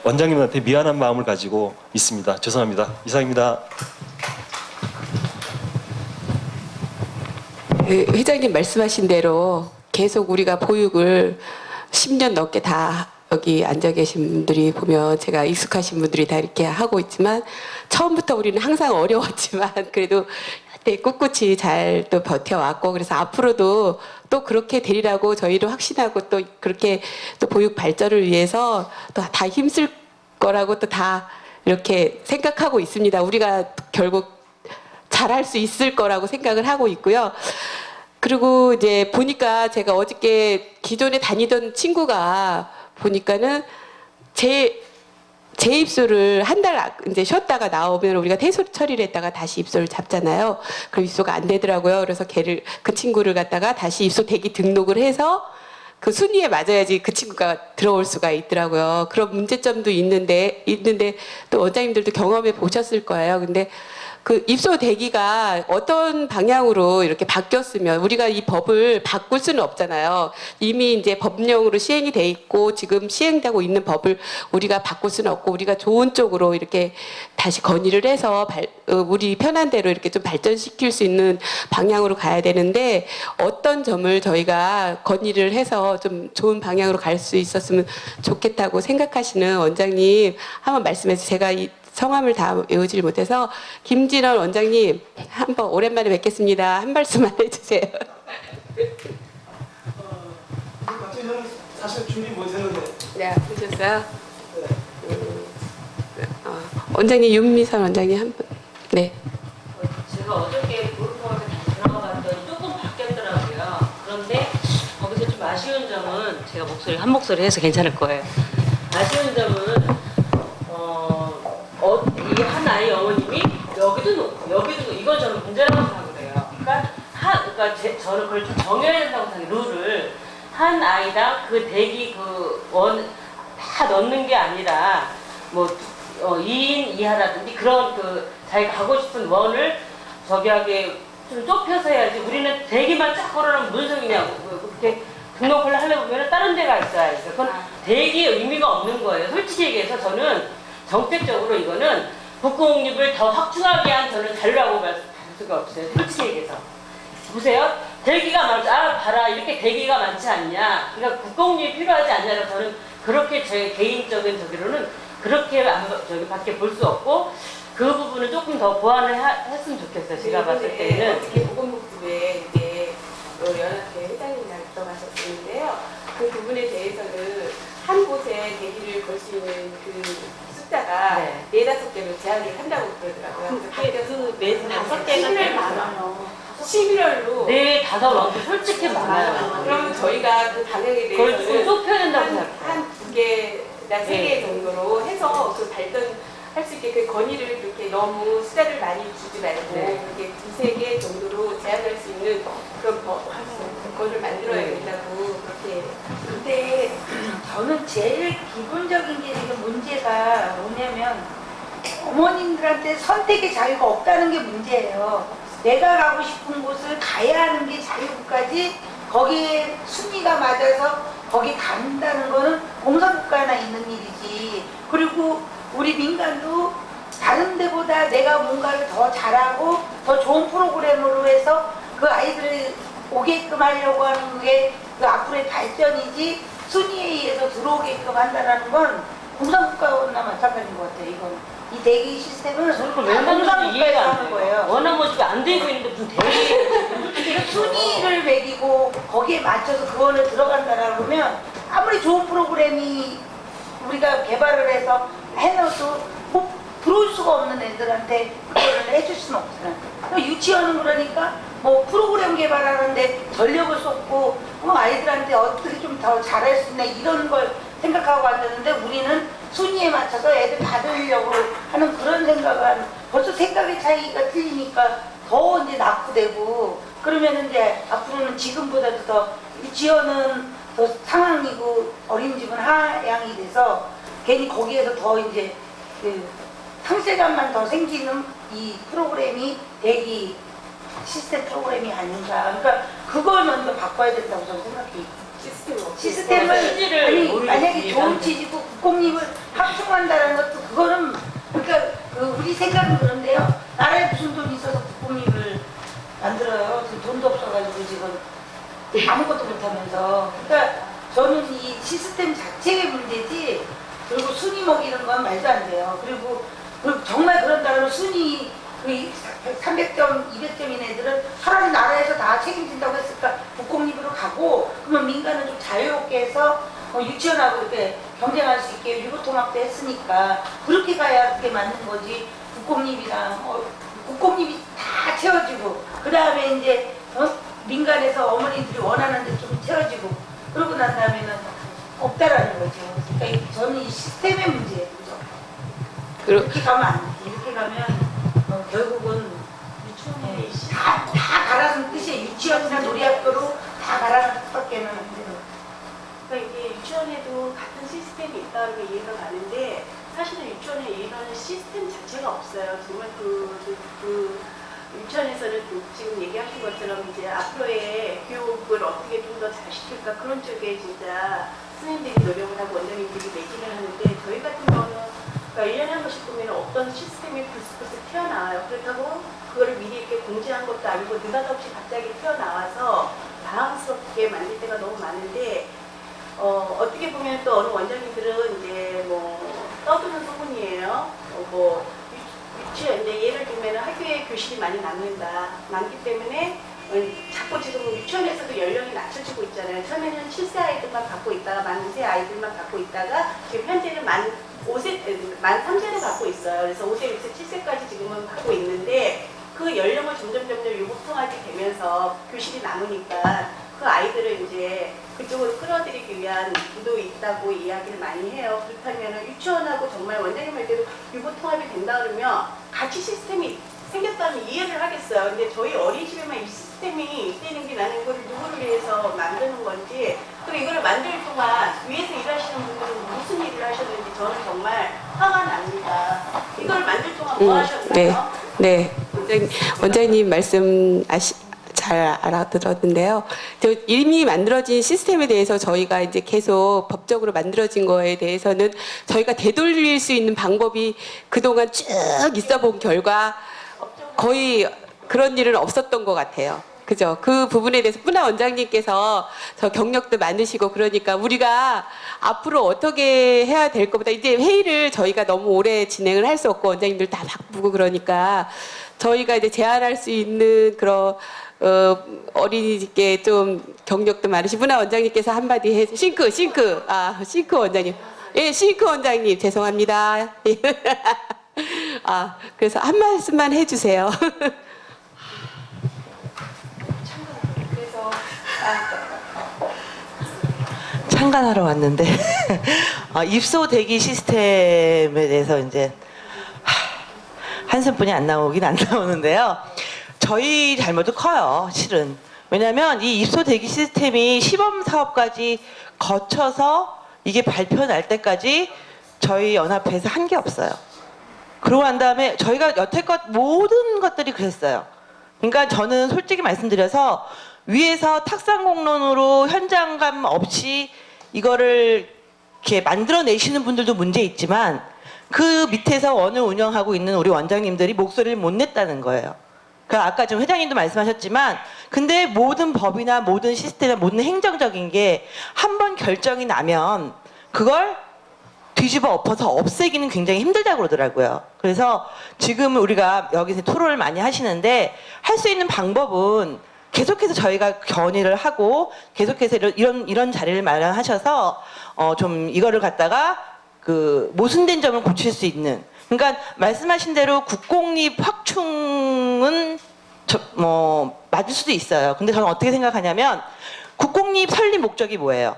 D: 원장님한테 미안한 마음을 가지고 있습니다. 죄송합니다. 이상입니다.
H: 회장님 말씀하신 대로 계속 우리가 보육을 10년 넘게 다 여기 앉아 계신 분들이 보면 제가 익숙하신 분들이 다 이렇게 하고 있지만 처음부터 우리는 항상 어려웠지만 그래도 꿋꿋이 잘 또 버텨왔고 그래서 앞으로도 또 그렇게 되리라고 저희도 확신하고 또 그렇게 또 보육 발전을 위해서 또 다 힘쓸 거라고 또 다 이렇게 생각하고 있습니다. 우리가 결국 잘할 수 있을 거라고 생각을 하고 있고요. 그리고 이제 보니까 제가 어저께 기존에 다니던 친구가 보니까는 재입소를 한 달 이제 쉬었다가 나오면 우리가 퇴소 처리를 했다가 다시 입소를 잡잖아요. 그럼 입소가 안 되더라고요. 그래서 그 친구를 갖다가 다시 입소 대기 등록을 해서 그 순위에 맞아야지 그 친구가 들어올 수가 있더라고요. 그런 문제점도 있는데 또 원장님들도 경험해 보셨을 거예요. 근데 그 입소 대기가 어떤 방향으로 이렇게 바뀌었으면 우리가 이 법을 바꿀 수는 없잖아요. 이미 이제 법령으로 시행이 돼 있고 지금 시행되고 있는 법을 우리가 바꿀 수는 없고 우리가 좋은 쪽으로 이렇게 다시 건의를 해서 우리 편한 대로 이렇게 좀 발전시킬 수 있는 방향으로 가야 되는데 어떤 점을 저희가 건의를 해서 좀 좋은 방향으로 갈 수 있었으면 좋겠다고 생각하시는 원장님 한번 말씀해 주세요. 제가 이 성함을 다 외우질 못해서 김진원 원장님 한번 오랜만에 뵙겠습니다. 한 말씀만 해주세요.
E: 갑자기 저는 사실 준비 못했는데.
H: 네, 보셨어요? 원장님 윤미선 원장님 한 분. 네.
J: 제가 어저께 보육원에 다시 들어가 봤더니 조금 바뀌었더라고요. 그런데 거기서 좀 아쉬운 점은 제가 한 목소리 해서 괜찮을 거예요. 아쉬운 점은 이 한 아이 어머님이 여기도 놓고 이건 저는 문제라고 생각해요. 그러니까 저는 그걸 좀 정해야 된다고 생각해요. 룰을 한 아이당 그 대기 그 원 다 넣는 게 아니라 뭐 2인 이하라든지 그런 그 자기가 가고 싶은 원을 저기하게 좀 좁혀서 해야지. 우리는 대기만 쫙 걸어놓으면 무슨 소리냐고 그렇게 보면 다른 데가 있어야 있어요. 그건 대기의 의미가 없는 거예요. 솔직히 얘기해서 저는 정책적으로 이거는 국공립을 더 확충하게 한 저는 자료라고 볼 수가 없어요. 솔직히 얘기해서. 보세요. 대기가 많죠. 아, 봐라. 이렇게 대기가 많지 않냐. 그러니까 국공립이 필요하지 않냐고 저는 그렇게 제 개인적인 저기로는 그렇게 밖에 볼 수 없고 그 부분은 조금 더 보완을 했으면 좋겠어요. 제가 봤을 때는.
H: 어떻게 보건복지부에 이제 연합회 회장님이랑 들어가셨는데요. 그 부분에 대해서는 한 곳에 대기를 걸 수 있는 그 숫자가
J: 네.
H: 4-5개로 제한을 한다고 그러더라고요.
C: 그 5개가 많아요.
H: 11월로
J: 네, 5 솔직히 많아요.
H: 그러면 저희가 그 방향에
J: 그걸 좀
H: 대해서는
J: 좁혀야 된다고 생각해요.
H: 한 2개나 3개 정도로 해서 그 발전할 수 있게 그 건의를 그렇게 너무 숫자를 많이 주지 말고
J: 네.
H: 그렇게 2-3개 정도로 제한할 수 있는 그런 법을 만들어야 된다고 그렇게.
F: 근데 저는 제일 기본적인 게 지금 문제가 뭐냐면 어머님들한테 선택의 자유가 없다는 게 문제예요. 내가 가고 싶은 곳을 가야 하는 게 자유국가지 거기에 순위가 맞아서 거기 간다는 거는 공산국가나 있는 일이지. 그리고 우리 민간도 다른 데보다 내가 뭔가를 더 잘하고 더 좋은 프로그램으로 해서 그 아이들을 오게끔 하려고 하는 게 그 앞으로의 발전이지 순위에 의해서 들어오게끔 한다는 건 공산국가나 마찬가지인 것 같아요. 이건 이 대기 시스템은
J: 그러니까 왜 만드는지 이해가
F: 공산국가에서
J: 안
F: 하는
J: 돼요.
F: 거예요.
J: 워낙 멋지게 안 되고 있는데 무슨 대리
F: 순위를 매기고 거기에 맞춰서 그거를 들어간다라고 하면 아무리 좋은 프로그램이 우리가 개발을 해서 해놔도 뭐 들어올 수가 없는 애들한테 그거를 해줄 수는 없잖아요. 유치원은 그러니까 뭐 프로그램 개발하는데 전력을 쏟고 아이들한테 어떻게 좀 더 잘할 수 있나 이런 걸 생각하고 앉았는데 우리는 순위에 맞춰서 애들 받으려고 하는 그런 생각은 벌써 생각의 차이가 틀리니까 더 이제 낙후되고 그러면 이제 앞으로는 지금보다도 더 유치원은 더 상황이고 어린이집은 하향이 돼서 괜히 거기에서 더 이제 그 상실감만 더 생기는 이 프로그램이 대기 시스템 프로그램이 아닌가. 그러니까 그걸 먼저 바꿔야 된다고 저는 생각해요. 시스템을 아니 만약에 좋은 취지고 국공립을 확충한다는 것도 그거는 그러니까 그 우리 생각은 그런데요. 나라에 무슨 돈이 있어서 국공립을 만들어요. 지금 돈도 없어가지고 지금 아무것도 못하면서. 그러니까 저는 이 시스템 자체의 문제지. 그리고 순위 먹이는 건 말도 안 돼요. 그리고 정말 그런다면 순위 그 300점, 200점인 애들은 차라리 나라에서 다 책임진다고 했을까 국공립으로 가고 그러면 민간은 좀 자유롭게 해서 유치원하고 이렇게 경쟁할 수 있게 유보통합도 했으니까 그렇게 가야 그렇게 맞는 거지. 국공립이랑 국공립이 다 채워지고 그 다음에 이제 민간에서 어머니들이 원하는 데 좀 채워지고 그러고 난 다음에는 없다라는 거죠. 그러니까 저는 이 시스템의 문제예요. 그죠? 이렇게 가면 안 돼. 이렇게 가면 결국은 유치원에 다 가라는 뜻이에요. 유치원이나 놀이학교로 다 가라는 뜻밖에는 안 돼요.
C: 그러니까 이게 유치원에도 같은 시스템이 있다는 게 이해가 가는데 사실은 유치원에 이해가는 시스템 자체가 없어요. 정말 그 유치원에서는 지금 얘기하신 것처럼 이제 앞으로의 교육을 어떻게 좀 더 잘 시킬까 그런 쪽에 진짜 선생님들이 노력을 하고 원장님들이 매진을 하는데 저희 같은 경우는 그러니까 1년에 한 번씩 보면 어떤 시스템이 불쑥불쑥 튀어나와요. 그렇다고 그거를 미리 이렇게 공지한 것도 아니고 느닷없이 갑자기 튀어나와서 당황스럽게 만들 때가 너무 많은데 어떻게 보면 또 어느 원장님들은 이제 뭐 떠드는 소문이에요. 유치원 이제 예를 들면 학교에 교실이 많이 남기 때문에 자꾸 지금 유치원에서도 연령이 낮춰지고 있잖아요. 처음에는 7세 아이들만 갖고 있다가 만 2세 아이들만 갖고 있다가 지금 현재는 만 3세를 갖고 있어요. 그래서 5세, 6세, 7세까지 지금은 갖고 있는데 그 연령을 점점 유보통하게 되면서 교실이 남으니까 그 아이들을 이제 그쪽으로 끌어들이기 위한 기도 있다고 이야기를 많이 해요. 그렇다면 유치원하고 정말 원장님 말대로 유보통합이 된다 그러면 같이 시스템이 생겼다면 이해를 하겠어요. 근데 저희 어린이집에만 이 시스템이 있다는 게 나는 이걸 누구를 위해서 만드는 건지 그리고 이거를 만들 동안 위에서 일하시는 분들은 무슨 일을 하셨는지 저는 정말 화가 납니다. 이걸 만들 동안 뭐 하셨나요?
H: 네. 원장님 말씀 잘 알아들었는데요. 이미 만들어진 시스템에 대해서 저희가 이제 계속 법적으로 만들어진 거에 대해서는 저희가 되돌릴 수 있는 방법이 그동안 쭉 있어 본 결과 거의 그런 일은 없었던 것 같아요. 그죠? 그 부분에 대해서 뿌나 원장님께서 저 경력도 많으시고 그러니까 우리가 앞으로 어떻게 해야 될 것보다 이제 회의를 저희가 너무 오래 진행을 할 수 없고 원장님들 다 바쁘고 그러니까 저희가 이제 제안할 수 있는 그런 어린이집계 좀 경력도 많으신 뿌나 원장님께서 한마디 해 싱크 원장님. 예, 싱크 원장님 죄송합니다. 그래서 한 말씀만 해주세요.
K: 참관하러 왔는데 입소 대기 시스템에 대해서 이제 한숨뿐이 안 나오는데요. 저희 잘못도 커요, 실은. 왜냐하면 이 입소 대기 시스템이 시범 사업까지 거쳐서 이게 발표 날 때까지 저희 연합회에서 한 게 없어요. 그러고 난 다음에 저희가 여태껏 모든 것들이 그랬어요. 그러니까 저는 솔직히 말씀드려서 위에서 탁상공론으로 현장감 없이 이거를 이렇게 만들어내시는 분들도 문제 있지만 그 밑에서 원을 운영하고 있는 우리 원장님들이 목소리를 못 냈다는 거예요. 그러니까 아까 지금 회장님도 말씀하셨지만 근데 모든 법이나 모든 시스템이나 모든 행정적인 게 한 번 결정이 나면 그걸 뒤집어 엎어서 없애기는 굉장히 힘들다고 그러더라고요. 그래서 지금 우리가 여기서 토론을 많이 하시는데 할 수 있는 방법은 계속해서 저희가 건의를 하고 계속해서 이런 자리를 마련하셔서 좀 이거를 갖다가 그 모순된 점을 고칠 수 있는. 그러니까 말씀하신 대로 국공립 확충은 맞을 수도 있어요. 근데 저는 어떻게 생각하냐면 국공립 설립 목적이 뭐예요?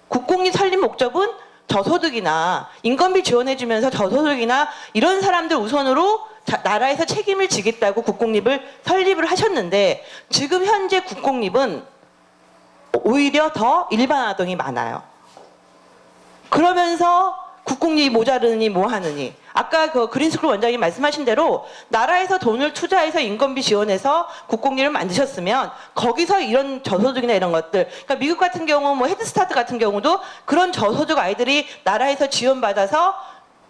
K: 국공립 설립 목적은 저소득이나 인건비 지원해주면서 저소득이나 이런 사람들 우선으로 나라에서 책임을 지겠다고 국공립을 설립을 하셨는데 지금 현재 국공립은 오히려 더 일반 아동이 많아요. 그러면서 국공립이 모자르니 뭐 하느니. 아까 그 그린스쿨 원장님 말씀하신 대로 나라에서 돈을 투자해서 인건비 지원해서 국공립을 만드셨으면 거기서 이런 저소득이나 이런 것들, 그러니까 미국 같은 경우 뭐 헤드스타트 같은 경우도 그런 저소득 아이들이 나라에서 지원받아서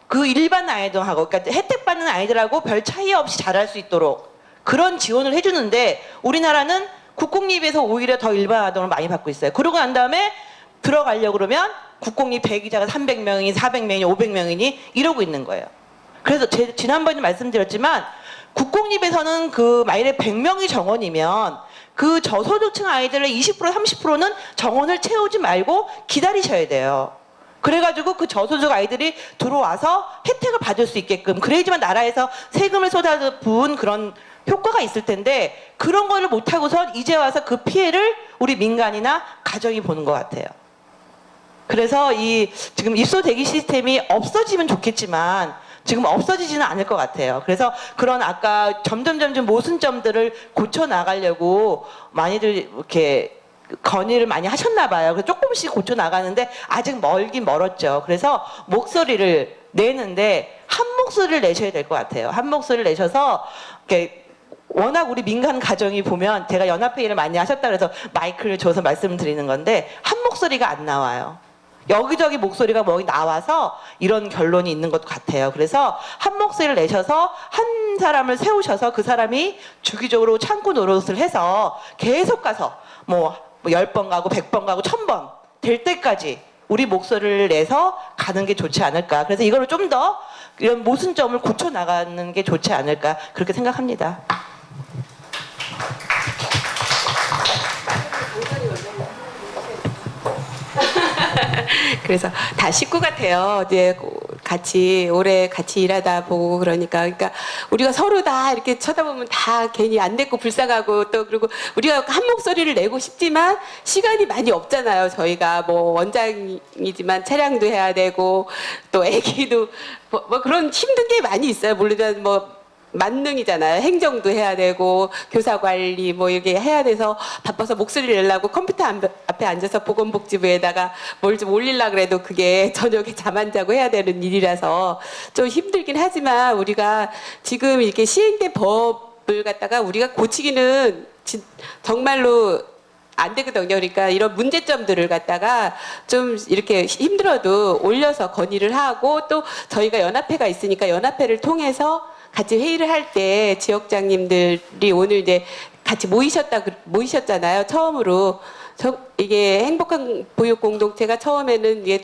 K: 그 일반 아이들하고, 그러니까 혜택 받는 아이들하고 별 차이 없이 자랄 수 있도록 그런 지원을 해주는데 우리나라는 국공립에서 오히려 더 일반 아동을 많이 받고 있어요. 그러고 난 다음에 들어가려고 그러면 국공립 대기자가 300명이니 400명이니 500명이니 이러고 있는 거예요. 그래서 지난번에 말씀드렸지만 국공립에서는 그 만일에 100명이 정원이면 그 저소득층 아이들의 20% 30%는 정원을 채우지 말고 기다리셔야 돼요. 그래가지고 그 저소득 아이들이 들어와서 혜택을 받을 수 있게끔, 그래야지만 나라에서 세금을 쏟아부은 그런 효과가 있을 텐데 그런 거를 못하고선 이제 와서 그 피해를 우리 민간이나 가정이 보는 것 같아요. 그래서 이 지금 입소 대기 시스템이 없어지면 좋겠지만 지금 없어지지는 않을 것 같아요. 그래서 그런 아까 점점 모순점들을 고쳐 나가려고 많이들 이렇게 건의를 많이 하셨나 봐요. 그래서 조금씩 고쳐 나가는데 아직 멀긴 멀었죠. 그래서 목소리를 내는데 한 목소리를 내셔야 될 것 같아요. 한 목소리를 내셔서 이렇게 워낙 우리 민간 가정이 보면 제가 연합회의를 많이 하셨다 그래서 마이크를 줘서 말씀을 드리는 건데 한 목소리가 안 나와요. 여기저기 목소리가 뭐 나와서 이런 결론이 있는 것 같아요. 그래서 한 목소리를 내셔서 한 사람을 세우셔서 그 사람이 주기적으로 창구 노릇을 해서 계속 가서 뭐 10번 가고 100번 가고 1000번 될 때까지 우리 목소리를 내서 가는 게 좋지 않을까. 그래서 이거를 좀 더 이런 모순점을 고쳐 나가는 게 좋지 않을까 그렇게 생각합니다.
H: 그래서 다 식구 같아요. 이제 같이 오래 같이 일하다 보고 그러니까 우리가 서로 다 이렇게 쳐다보면 다 괜히 안 됐고 불쌍하고 또 그리고 우리가 한 목소리를 내고 싶지만 시간이 많이 없잖아요. 저희가 뭐 원장이지만 차량도 해야 되고 또 애기도 뭐 그런 힘든 게 많이 있어요. 물론 뭐 만능이잖아요. 행정도 해야 되고 교사 관리 뭐 이렇게 해야 돼서 바빠서 목소리를 내려고 컴퓨터 앞에 앉아서 보건복지부에다가 뭘 좀 올리려고 그래도 그게 저녁에 잠 안 자고 해야 되는 일이라서 좀 힘들긴 하지만 우리가 지금 이렇게 시행된 법을 갖다가 우리가 고치기는 정말로 안 되거든요. 그러니까 이런 문제점들을 갖다가 좀 이렇게 힘들어도 올려서 건의를 하고, 또 저희가 연합회가 있으니까 연합회를 통해서 같이 회의를 할 때 지역장님들이 오늘 이제 같이 모이셨잖아요. 처음으로. 이게 행복한 보육 공동체가 처음에는 이게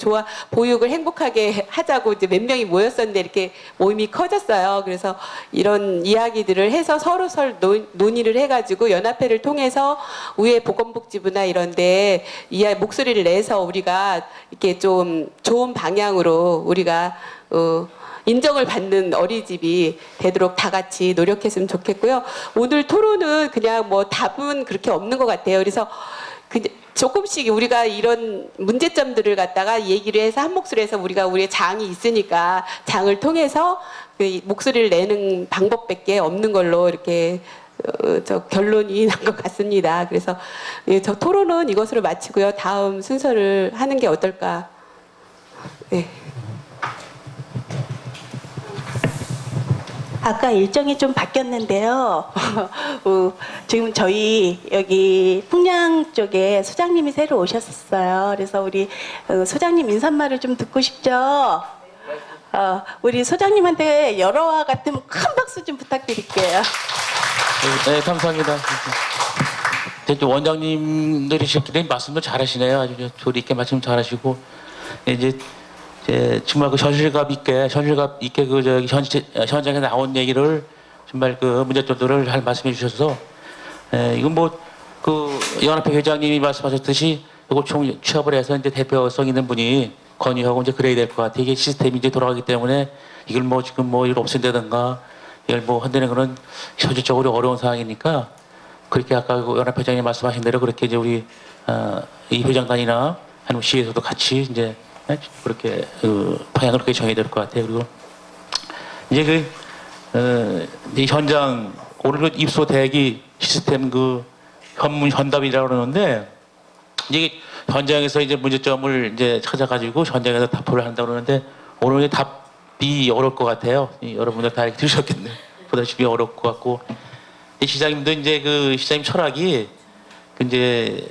H: 보육을 행복하게 하자고 이제 몇 명이 모였었는데 이렇게 모임이 커졌어요. 그래서 이런 이야기들을 해서 서로 논의를 해가지고 연합회를 통해서 우회 보건복지부나 이런데 목소리를 내서 우리가 이렇게 좀 좋은 방향으로 우리가 인정을 받는 어린이집이 되도록 다 같이 노력했으면 좋겠고요. 오늘 토론은 그냥 뭐 답은 그렇게 없는 것 같아요. 그래서 조금씩 우리가 이런 문제점들을 갖다가 얘기를 해서 한 목소리를 해서 우리의 장이 있으니까 장을 통해서 그 목소리를 내는 방법밖에 없는 걸로 이렇게 결론이 난 것 같습니다. 그래서 저 토론은 이것으로 마치고요. 다음 순서를 하는 게 어떨까. 네.
A: 아까 일정이 좀 바뀌었는데요. 지금 저희 여기 풍량 쪽에 소장님이 새로 오셨어요. 그래서 우리 소장님 인사말을 좀 듣고 싶죠? 우리 소장님한테 열어와 같은 큰 박수 좀 부탁드릴게요.
L: 네, 감사합니다. 원장님들이셨기 말씀도 잘하시네요. 아주 조리 있게 말씀 잘하시고, 이제 정말 그 현실감 있게 그 현장에 나온 얘기를 정말 그 문제점들을 잘 말씀해 주셔서, 이건 뭐 그 연합회 회장님이 말씀하셨듯이 이거 총 취합을 해서 이제 대표성 있는 분이 건의하고 이제 그래야 될 것 같아요. 이게 시스템이 이제 돌아가기 때문에 이걸 뭐 지금 뭐 이걸 없앤다든가 이걸 뭐 한다는 거는 현실적으로 어려운 상황이니까, 그렇게 아까 그 연합 회장님 말씀하신 대로 그렇게 이제 우리 이 회장단이나 아니면 시에서도 같이 이제 그렇게 방향을 그렇게 정해야 될 것 같아요. 그리고 이제 이 현장 오늘 그 입소 대기 시스템 그 현답이라고 그러는데, 이제 현장에서 이제 문제점을 이제 찾아가지고 현장에서 답을 한다고 그러는데, 오늘 답이 어려울 것 같아요. 여러분들 다 이렇게 들으셨겠네요. 보다시피 어려울 것 같고, 이 시장님도 이제 그 시장님 철학이 이제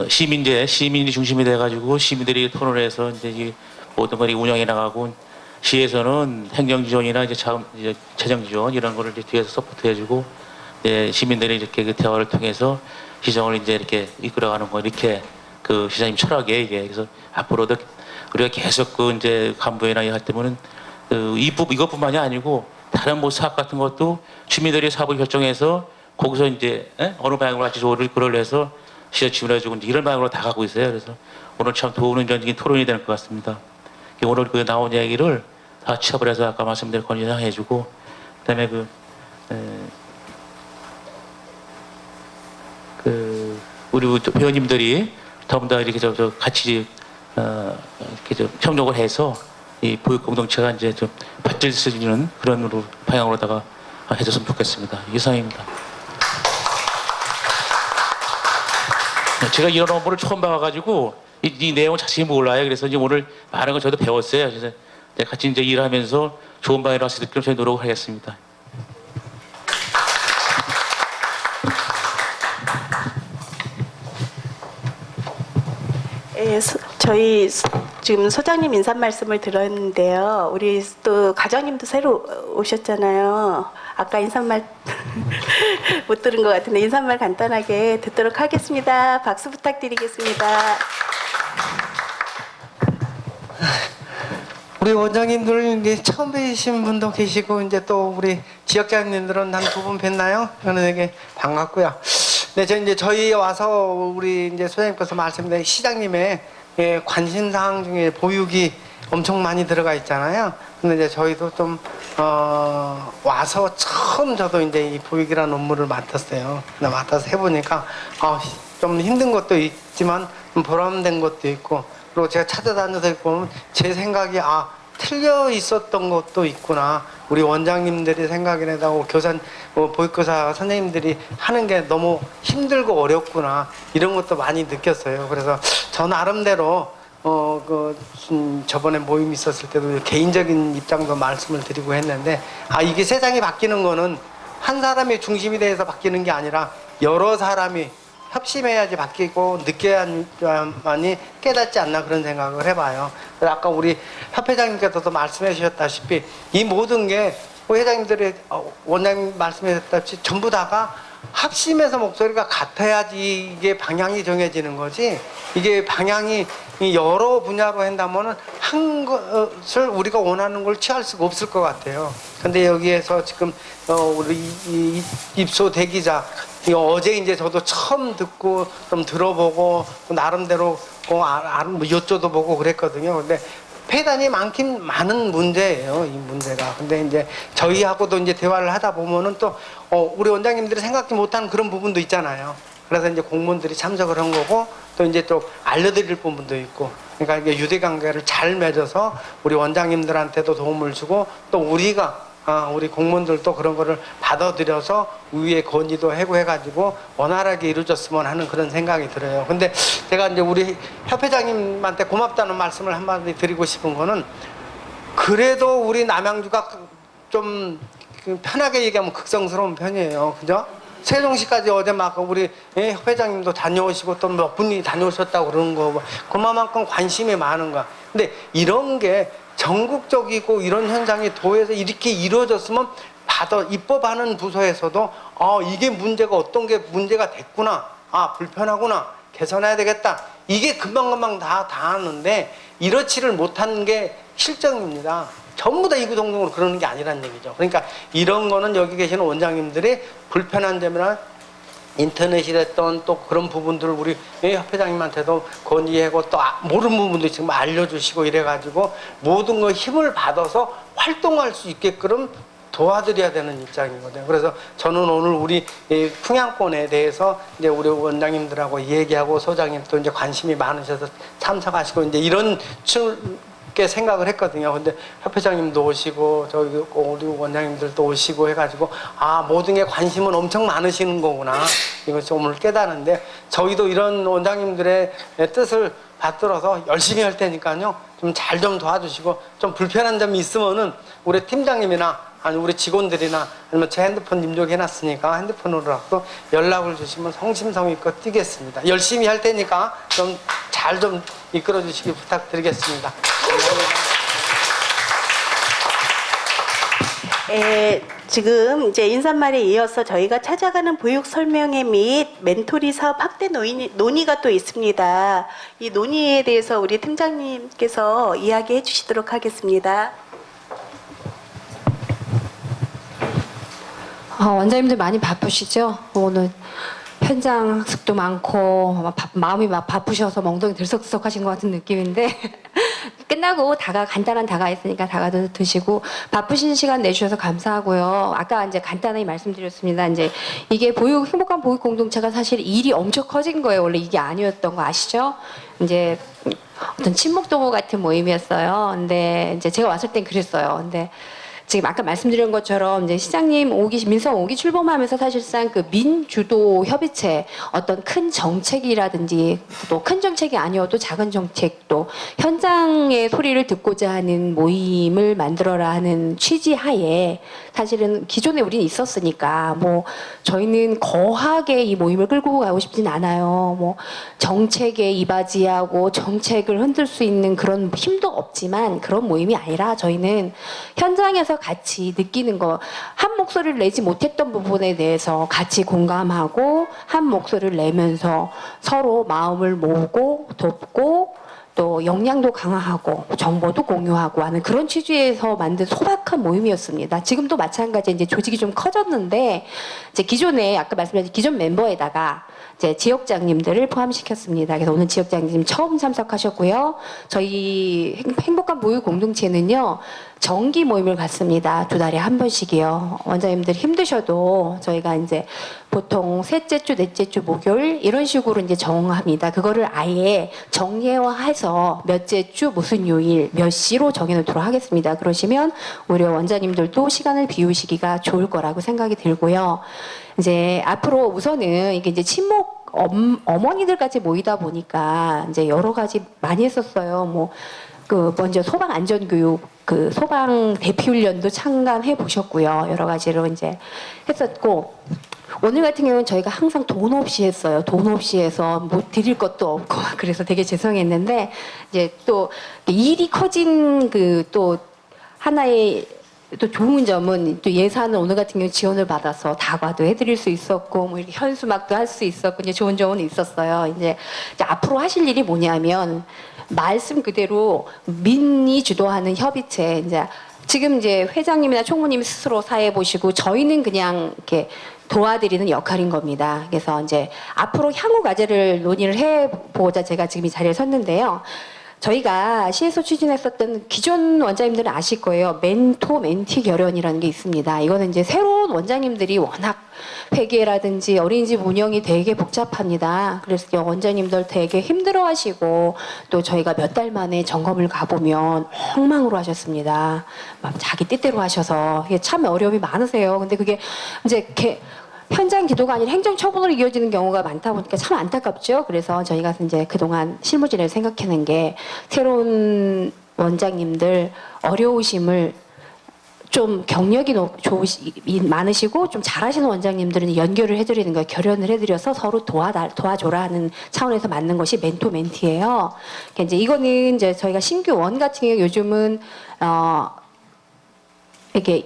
L: 시민이 중심이 돼가지고 시민들이 토론을 해서 이제 이 모든 걸 운영해 나가고, 시에서는 행정 지원이나 이제 재정 지원 이런 거를 이제 뒤에서 서포트해주고, 시민들이 이렇게 그 대화를 통해서 시정을 이제 이렇게 이끌어가는 거, 이렇게 그 시장님 철학이에요, 이게. 그래서 앞으로도 우리가 계속 그 이제 간부회나 할 때면은 이것뿐만이 아니고 다른 뭐 사업 같은 것도 주민들이 사업을 결정해서 거기서 이제 어느 방향으로 같이 그걸 해서 시장 지원해주고 이런 방향으로 다 가고 있어요. 그래서 오늘 참 도움적인 토론이 될 것 같습니다. 오늘 그 나온 얘기를 다 취합을 해서 아까 말씀드린 권유상 해주고, 그다음에 우리 회원님들이 전부 다 이렇게 같이 이렇게 좀 협력을 해서 이 보육 공동체가 이제 좀 발전할 수 있는 그런 방향으로다가 해줬으면 좋겠습니다. 이상입니다. 제가 이런 업무를 처음 봐가지고 이 내용을 자세히 몰라요. 그래서 이제 오늘 많은 걸 저도 배웠어요. 그래서 같이 이제 일하면서 좋은 방향으로 할 수 있도록 저희 노력을 하겠습니다.
A: 저희 지금 소장님 인사 말씀을 들었는데요. 우리 또 과장님도 새로 오셨잖아요. 아까 인사말 못 들은 것 같은데 인사말 간단하게 듣도록 하겠습니다. 박수 부탁드리겠습니다.
B: 우리 원장님들 이제 처음 뵈신 분도 계시고, 이제 또 우리 지역장님들은 한 2분 뵀나요? 저는 되게 반갑고요. 네, 저희 와서 우리 이제 소장님께서 말씀드린 시장님의 관심사항 중에 보육이 엄청 많이 들어가 있잖아요. 근데 이제 저희도 좀 와서 처음 저도 이제 이 보육이라는 업무를 맡았어요. 근데 맡아서 해보니까 좀 힘든 것도 있지만 보람된 것도 있고, 그리고 제가 찾아다녀서 보면 제 생각이 틀려 있었던 것도 있구나. 우리 원장님들이 생각이라고 보육교사 선생님들이 하는 게 너무 힘들고 어렵구나. 이런 것도 많이 느꼈어요. 그래서 저 나름대로 저번에 모임 있었을 때도 개인적인 입장도 말씀을 드리고 했는데, 이게 세상이 바뀌는 거는 한 사람의 중심이 돼서 바뀌는 게 아니라 여러 사람이 협심해야지 바뀌고 느껴야만이 깨닫지 않나 그런 생각을 해봐요. 그래서 아까 우리 협회장님께서도 말씀해 주셨다시피 이 모든 게 회장님들이 원장님 말씀해 주셨다시피 전부 다가 합심해서 목소리가 같아야지 이게 방향이 정해지는 거지. 이게 방향이 여러 분야로 한다면은 한 것을 우리가 원하는 걸 취할 수가 없을 것 같아요. 근데 여기에서 지금 우리 이 입소 대기자 어제 이제 저도 처음 듣고 좀 들어보고 나름대로 여쭤도 보고 그랬거든요. 근데 폐단이 많은 문제예요, 이 문제가. 근데 이제 저희하고도 이제 대화를 하다 보면은 또 우리 원장님들이 생각지 못한 그런 부분도 있잖아요. 그래서 이제 공무원들이 참석을 한 거고 또 이제 또 알려드릴 부분도 있고. 그러니까 이게 유대관계를 잘 맺어서 우리 원장님들한테도 도움을 주고 또 우리 공무원들도 그런 거를 받아들여서 위에 건의도 하고 해가지고 원활하게 이루어졌으면 하는 그런 생각이 들어요. 근데 제가 이제 우리 협회장님한테 고맙다는 말씀을 한마디 드리고 싶은 거는 그래도 우리 남양주가 좀 편하게 얘기하면 극성스러운 편이에요. 그죠? 세종시까지 어제 막 우리 협회장님도 다녀오시고 또 몇 분이 다녀오셨다고 그러는 거 그만큼 관심이 많은 거야. 근데 이런 게 전국적이고 이런 현상이 도에서 이렇게 이루어졌으면 입법하는 부서에서도 이게 문제가 어떤 게 문제가 됐구나, 불편하구나, 개선해야 되겠다, 이게 금방금방 다 하는데 이렇지를 못한 게 실정입니다. 전부 다 이구동성으로 그러는 게 아니란 얘기죠. 그러니까 이런 거는 여기 계시는 원장님들이 불편한 점이나 인터넷이 됐던 또 그런 부분들을 우리 협회장님한테도 건의하고 또 모르는 부분도 지금 알려주시고 이래가지고 모든 거 힘을 받아서 활동할 수 있게끔 도와드려야 되는 입장이거든요. 그래서 저는 오늘 우리 풍양권에 대해서 이제 우리 원장님들하고 얘기하고 소장님도 이제 관심이 많으셔서 참석하시고 이제 이런 게 생각을 했거든요. 근데 협회장님도 오시고 저기 우리 원장님들도 오시고 해가지고 모든 게 관심은 엄청 많으시는 거구나, 이것을 오늘 깨닫는데 저희도 이런 원장님들의 뜻을 받들어서 열심히 할 테니까요 좀 잘 좀 도와주시고 좀 불편한 점이 있으면은 우리 팀장님이나 아니 우리 직원들이나 아니면 제 핸드폰 입력해놨으니까 핸드폰으로라도 연락을 주시면 성심성의껏 뛰겠습니다. 열심히 할 테니까 좀 잘 좀 이끌어 주시기 부탁드리겠습니다.
A: 지금 이제 인사말에 이어서 저희가 찾아가는 보육 설명회 및 멘토리 사업 확대 논의가 또 있습니다. 이 논의에 대해서 우리 팀장님께서 이야기해 주시도록 하겠습니다.
G: 원장님들 많이 바쁘시죠? 오늘 현장 학습도 많고 마음이 막 바쁘셔서 멍덩이 들썩들썩 하신 것 같은 느낌인데 끝나고 간단한 다가 있으니까 다가도 드시고 바쁘신 시간 내주셔서 감사하고요. 아까 이제 간단하게 말씀드렸습니다. 이제 이게 행복한 보육 공동체가 사실 일이 엄청 커진 거예요. 원래 이게 아니었던 거 아시죠? 이제 어떤 친목도모 같은 모임이었어요. 근데 이제 제가 왔을 땐 그랬어요. 근데 지금 아까 말씀드린 것처럼 이제 시장님 민선 5기 출범하면서 사실상 그 민주도 협의체 어떤 큰 정책이라든지 또 큰 정책이 아니어도 작은 정책도 현장의 소리를 듣고자 하는 모임을 만들어라 하는 취지 하에 사실은 기존에 우리는 있었으니까 뭐 저희는 거하게 이 모임을 끌고 가고 싶진 않아요. 뭐 정책에 이바지하고 정책을 흔들 수 있는 그런 힘도 없지만 그런 모임이 아니라 저희는 현장에서 같이 느끼는 거, 한 목소리를 내지 못했던 부분에 대해서 같이 공감하고 한 목소리를 내면서 서로 마음을 모으고 돕고 또 역량도 강화하고 정보도 공유하고 하는 그런 취지에서 만든 소박한 모임이었습니다. 지금도 마찬가지 이제 조직이 좀 커졌는데 이제 기존에 아까 말씀드린 기존 멤버에다가 이제 지역장님들을 포함시켰습니다. 그래서 오늘 지역장님 처음 참석하셨고요. 저희 행복한 보육 공동체는요 정기 모임을 갖습니다. 2달에 한 번씩이요. 원장님들 힘드셔도 저희가 이제 보통 셋째 주, 넷째 주 목요일 이런 식으로 이제 정합니다. 그거를 아예 정예화해서 몇째 주 무슨 요일 몇 시로 정해놓도록 하겠습니다. 그러시면 우리 원장님들도 시간을 비우시기가 좋을 거라고 생각이 들고요. 이제 앞으로 우선은 이게 이제 친목 어머니들까지 모이다 보니까 이제 여러 가지 많이 했었어요. 뭐 먼저 소방 안전교육, 소방 대피 훈련도 참관해 보셨고요. 여러 가지로 이제 했었고 오늘 같은 경우는 저희가 항상 돈 없이 했어요. 돈 없이 해서 뭐 드릴 것도 없고 그래서 되게 죄송했는데 이제 또 일이 커진 그 또 하나의 또 좋은 점은 또 예산을 오늘 같은 경우 지원을 받아서 다과도 해드릴 수 있었고 뭐 이렇게 현수막도 할 수 있었고 이제 좋은 점은 있었어요. 이제 앞으로 하실 일이 뭐냐면 말씀 그대로 민이 주도하는 협의체 이제 지금 이제 회장님이나 총무님이 스스로 사회 보시고 저희는 그냥 이렇게 도와드리는 역할인 겁니다. 그래서 이제 앞으로 향후 과제를 논의를 해보자 제가 지금 이 자리에 섰는데요. 저희가 시에서 추진했었던 기존 원장님들은 아실 거예요. 멘토 멘티 결연이라는 게 있습니다. 이거는 이제 새로운 원장님들이 워낙 회계라든지 어린이집 운영이 되게 복잡합니다. 그래서 원장님들 되게 힘들어하시고 또 저희가 몇 달 만에 점검을 가보면 엉망으로 하셨습니다. 막 자기 뜻대로 하셔서 이게 참 어려움이 많으세요. 근데 그게 이제 이렇게 현장 기도가 아닌 행정 처분으로 이어지는 경우가 많다 보니까 참 안타깝죠. 그래서 저희가 이제 그동안 실무진을 생각하는 게 새로운 원장님들 어려우심을 좀 경력이 많으시고 좀 잘하시는 원장님들은 연결을 해드리는 거예요. 결연을 해드려서 서로 도와줘라 하는 차원에서 맞는 것이 멘토 멘티예요. 그러니까 이제 이거는 이제 저희가 신규 원 같은 경우 요즘은 이렇게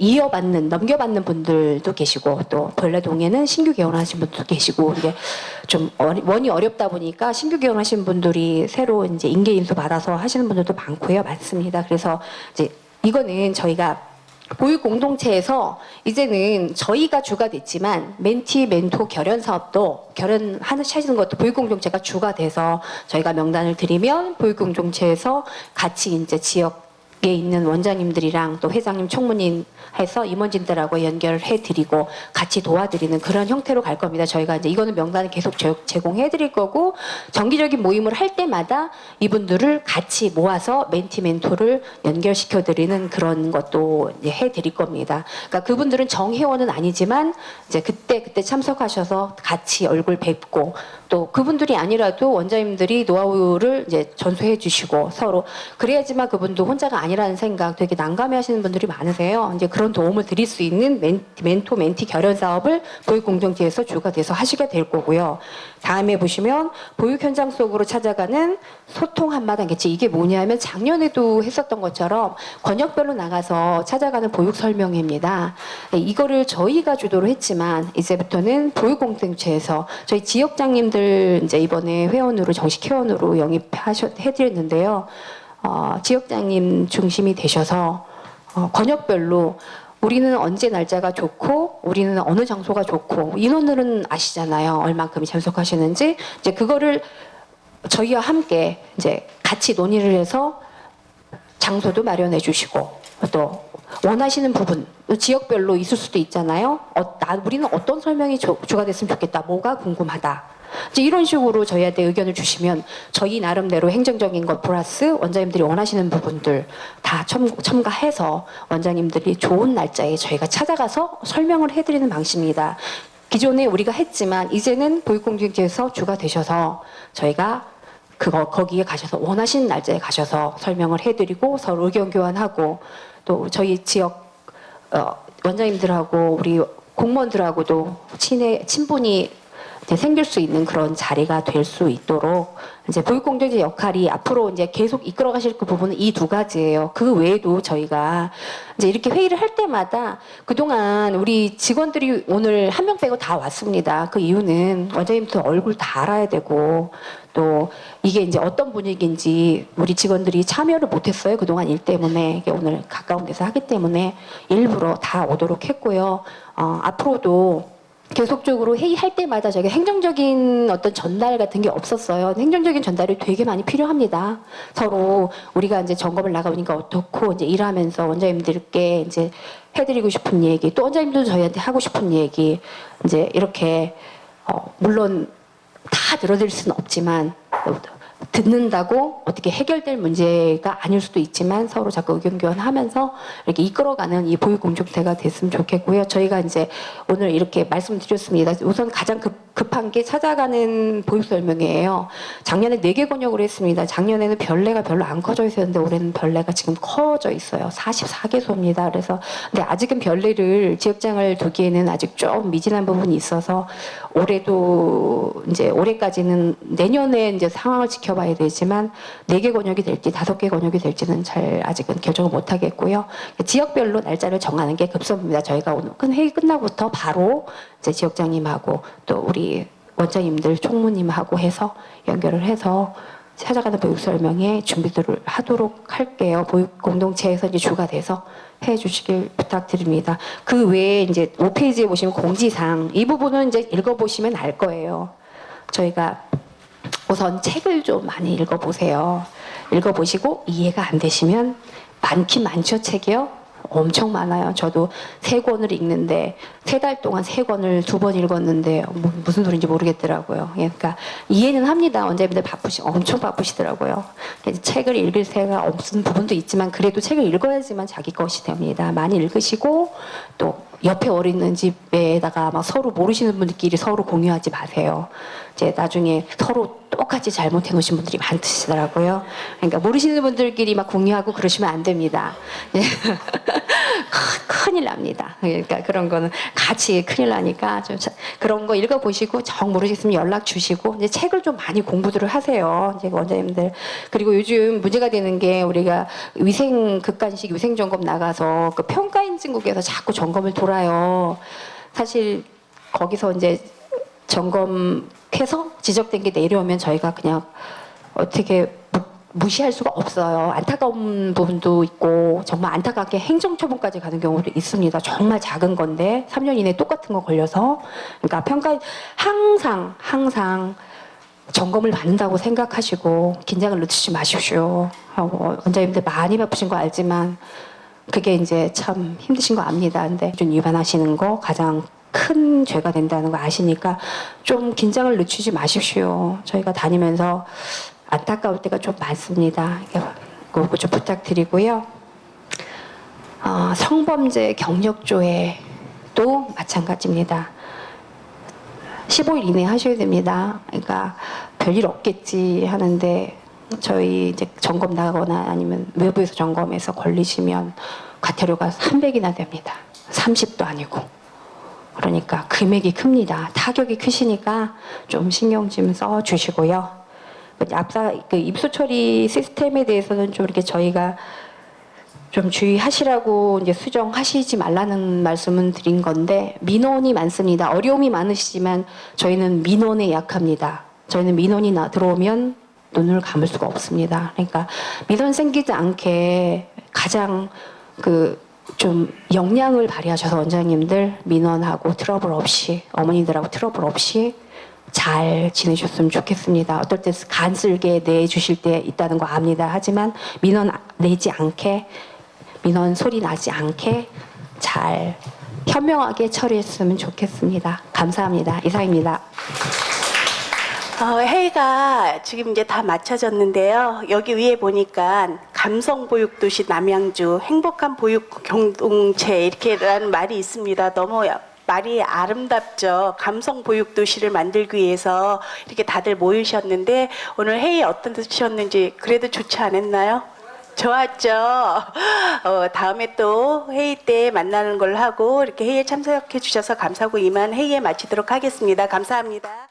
G: 넘겨받는 분들도 계시고 또 벌레동에는 신규 개원하신 분들도 계시고 이게 좀 원이 어렵다 보니까 신규 개원하신 분들이 새로 이제 인계 인수 받아서 하시는 분들도 많습니다. 그래서 이제 이거는 저희가 보육 공동체에서 이제는 저희가 주가 됐지만 멘티 멘토 결연 사업도 하시는 것도 보육 공동체가 주가 돼서 저희가 명단을 드리면 보육 공동체에서 같이 이제 지역 에 있는 원장님들이랑 또 회장님, 총무님 해서 임원진들하고 연결을 해드리고 같이 도와드리는 그런 형태로 갈 겁니다. 저희가 이제 이거는 명단을 계속 제공해드릴 거고 정기적인 모임을 할 때마다 이분들을 같이 모아서 멘티 멘토를 연결시켜드리는 그런 것도 이제 해드릴 겁니다. 그러니까 그분들은 정회원은 아니지만 이제 그때 참석하셔서 같이 얼굴 뵙고 또 그분들이 아니라도 원장님들이 노하우를 이제 전수해 주시고 서로 그래야지만 그분도 혼자가 아니라는 생각 되게 난감해하시는 분들이 많으세요. 이제 그런 도움을 드릴 수 있는 멘토 멘티 결연 사업을 보육 공동체에서 주가 돼서 하시게 될 거고요. 다음에 보시면 보육 현장 속으로 찾아가는 소통 한마당 개최 이게 뭐냐면 작년에도 했었던 것처럼 권역별로 나가서 찾아가는 보육 설명회입니다. 이거를 저희가 주도를 했지만 이제부터는 보육 공동체에서 저희 지역장님들 이제 이번에 회원으로 정식 회원으로 해드렸는데요. 지역장님 중심이 되셔서 권역별로 우리는 언제 날짜가 좋고 우리는 어느 장소가 좋고 인원들은 아시잖아요. 얼만큼이 참석하시는지 이제 그거를 저희와 함께 이제 같이 논의를 해서 장소도 마련해 주시고 또 원하시는 부분 지역별로 있을 수도 있잖아요. 우리는 어떤 설명이 주가 됐으면 좋겠다. 뭐가 궁금하다. 이제 이런 식으로 저희한테 의견을 주시면 저희 나름대로 행정적인 것 플러스 원장님들이 원하시는 부분들 다 첨가해서 원장님들이 좋은 날짜에 저희가 찾아가서 설명을 해드리는 방식입니다. 기존에 우리가 했지만 이제는 보육공동체에서 주가 되셔서 저희가 거기에 가셔서 원하시는 날짜에 가셔서 설명을 해드리고 서로 의견 교환하고 또 저희 지역 원장님들하고 우리 공무원들하고도 친분이 생길 수 있는 그런 자리가 될 수 있도록 이제 보육공동체 역할이 앞으로 이제 계속 이끌어 가실 그 부분은 이 두 가지예요. 그 외에도 저희가 이제 이렇게 회의를 할 때마다 그동안 우리 직원들이 오늘 한 명 빼고 다 왔습니다. 그 이유는 원장님들 얼굴 다 알아야 되고 또 이게 이제 어떤 분위기인지 우리 직원들이 참여를 못했어요. 그동안 일 때문에 오늘 가까운 데서 하기 때문에 일부러 다 오도록 했고요. 앞으로도 계속적으로 회의할 때마다 저게 행정적인 어떤 전달 같은 게 없었어요. 행정적인 전달이 되게 많이 필요합니다. 서로 우리가 이제 점검을 나가보니까 어떻고 이제 일하면서 원장님들께 이제 해드리고 싶은 얘기, 또 원장님도 저희한테 하고 싶은 얘기, 이제 이렇게 물론 다 들어드릴 수는 없지만 듣는다고 어떻게 해결될 문제가 아닐 수도 있지만 서로 자꾸 의견 교환하면서 이렇게 이끌어가는 이 보육 공동체가 됐으면 좋겠고요. 저희가 이제 오늘 이렇게 말씀드렸습니다. 우선 가장 급한 게 찾아가는 보육 설명회예요. 작년에 4개 권역으로 했습니다. 작년에는 별내가 별로 안 커져 있었는데 올해는 별내가 지금 커져 있어요. 44개소입니다. 그래서 근데 아직은 별내를 지역장을 두기에는 아직 좀 미진한 부분이 있어서 올해도 이제 올해까지는 내년에 이제 상황을 지켜봐야 되지만 4개 권역이 될지 5개 권역이 될지는 잘 아직은 결정을 못 하겠고요. 지역별로 날짜를 정하는 게 급선무입니다. 저희가 오늘 회의 끝나고부터 바로 이제 지역장님하고 또 우리 원장님들 총무님하고 해서 연결을 해서 찾아가는 보육 설명회 준비들을 하도록 할게요. 보육 공동체에서 이제 주가 돼서 해 주시길 부탁드립니다. 그 외에 이제 5페이지에 보시면 공지사항 이 부분은 이제 읽어보시면 알 거예요. 저희가 우선 책을 좀 많이 읽어보세요. 읽어보시고 이해가 안 되시면 많긴 많죠, 책이요. 엄청 많아요. 저도 3권을 읽는데 3달 동안 3권을 2번 읽었는데 무슨 소리인지 모르겠더라고요. 그러니까 이해는 합니다. 원장님들 엄청 바쁘시더라고요. 그래서 책을 읽을 새가 없는 부분도 있지만 그래도 책을 읽어야지만 자기 것이 됩니다. 많이 읽으시고 또 옆에 어린이집 집에다가 막 서로 모르시는 분들끼리 서로 공유하지 마세요. 이제 나중에 서로 똑같이 잘못해 놓으신 분들이 많으시더라고요. 그러니까 모르시는 분들끼리 막 공유하고 그러시면 안 됩니다. 큰일 납니다. 그러니까 그런 거는 같이 큰일 나니까 좀 그런 거 읽어보시고 정 모르겠으면 연락 주시고 이제 책을 좀 많이 공부들을 하세요. 이제 원장님들. 그리고 요즘 문제가 되는 게 우리가 극간식 위생 점검 나가서 그 평가 인증국에서 자꾸 점검을 돌아요. 사실 거기서 이제 점검해서 지적된 게 내려오면 저희가 그냥 어떻게 무시할 수가 없어요. 안타까운 부분도 있고 정말 안타깝게 행정처분까지 가는 경우도 있습니다. 정말 작은 건데 3년 이내에 똑같은 거 걸려서 그러니까 평가 항상 점검을 받는다고 생각하시고 긴장을 늦추지 마십시오. 원장님들 많이 바쁘신 거 알지만 그게 이제 참 힘드신 거 압니다. 근데 좀 위반하시는 거 가장 큰 죄가 된다는 거 아시니까 좀 긴장을 늦추지 마십시오. 저희가 다니면서 안타까울 때가 좀 많습니다. 그거 좀 부탁드리고요. 성범죄 경력조회도 마찬가지입니다. 15일 이내에 하셔야 됩니다. 그러니까 별일 없겠지 하는데 저희 이제 점검 나가거나 아니면 외부에서 점검해서 걸리시면 과태료가 300이나 됩니다. 30도 아니고. 그러니까 금액이 큽니다. 타격이 크시니까 좀 신경 좀 써 주시고요. 입수 처리 시스템에 대해서는 좀 이렇게 저희가 좀 주의하시라고 이제 수정하시지 말라는 말씀은 드린 건데 민원이 많습니다. 어려움이 많으시지만 저희는 민원에 약합니다. 저희는 민원이 들어오면 눈을 감을 수가 없습니다. 그러니까 민원 생기지 않게 가장 좀 역량을 발휘하셔서 원장님들 민원하고 트러블 없이 어머니들하고 트러블 없이 잘 지내셨으면 좋겠습니다. 어떨 때 간슬게 내주실 때 있다는 거 압니다. 하지만 민원 내지 않게 민원 소리 나지 않게 잘 현명하게 처리했으면 좋겠습니다. 감사합니다. 이상입니다.
A: 회의가 지금 이제 다 마쳐졌는데요. 여기 위에 보니까 감성보육도시 남양주 행복한 보육 공동체 이렇게라는 말이 있습니다. 너무 말이 아름답죠. 감성보육도시를 만들기 위해서 이렇게 다들 모이셨는데 오늘 회의 어떠셨는지 그래도 좋지 않았나요? 좋았죠. 다음에 또 회의 때 만나는 걸로 하고 이렇게 회의에 참석해 주셔서 감사하고 이만 회의에 마치도록 하겠습니다. 감사합니다.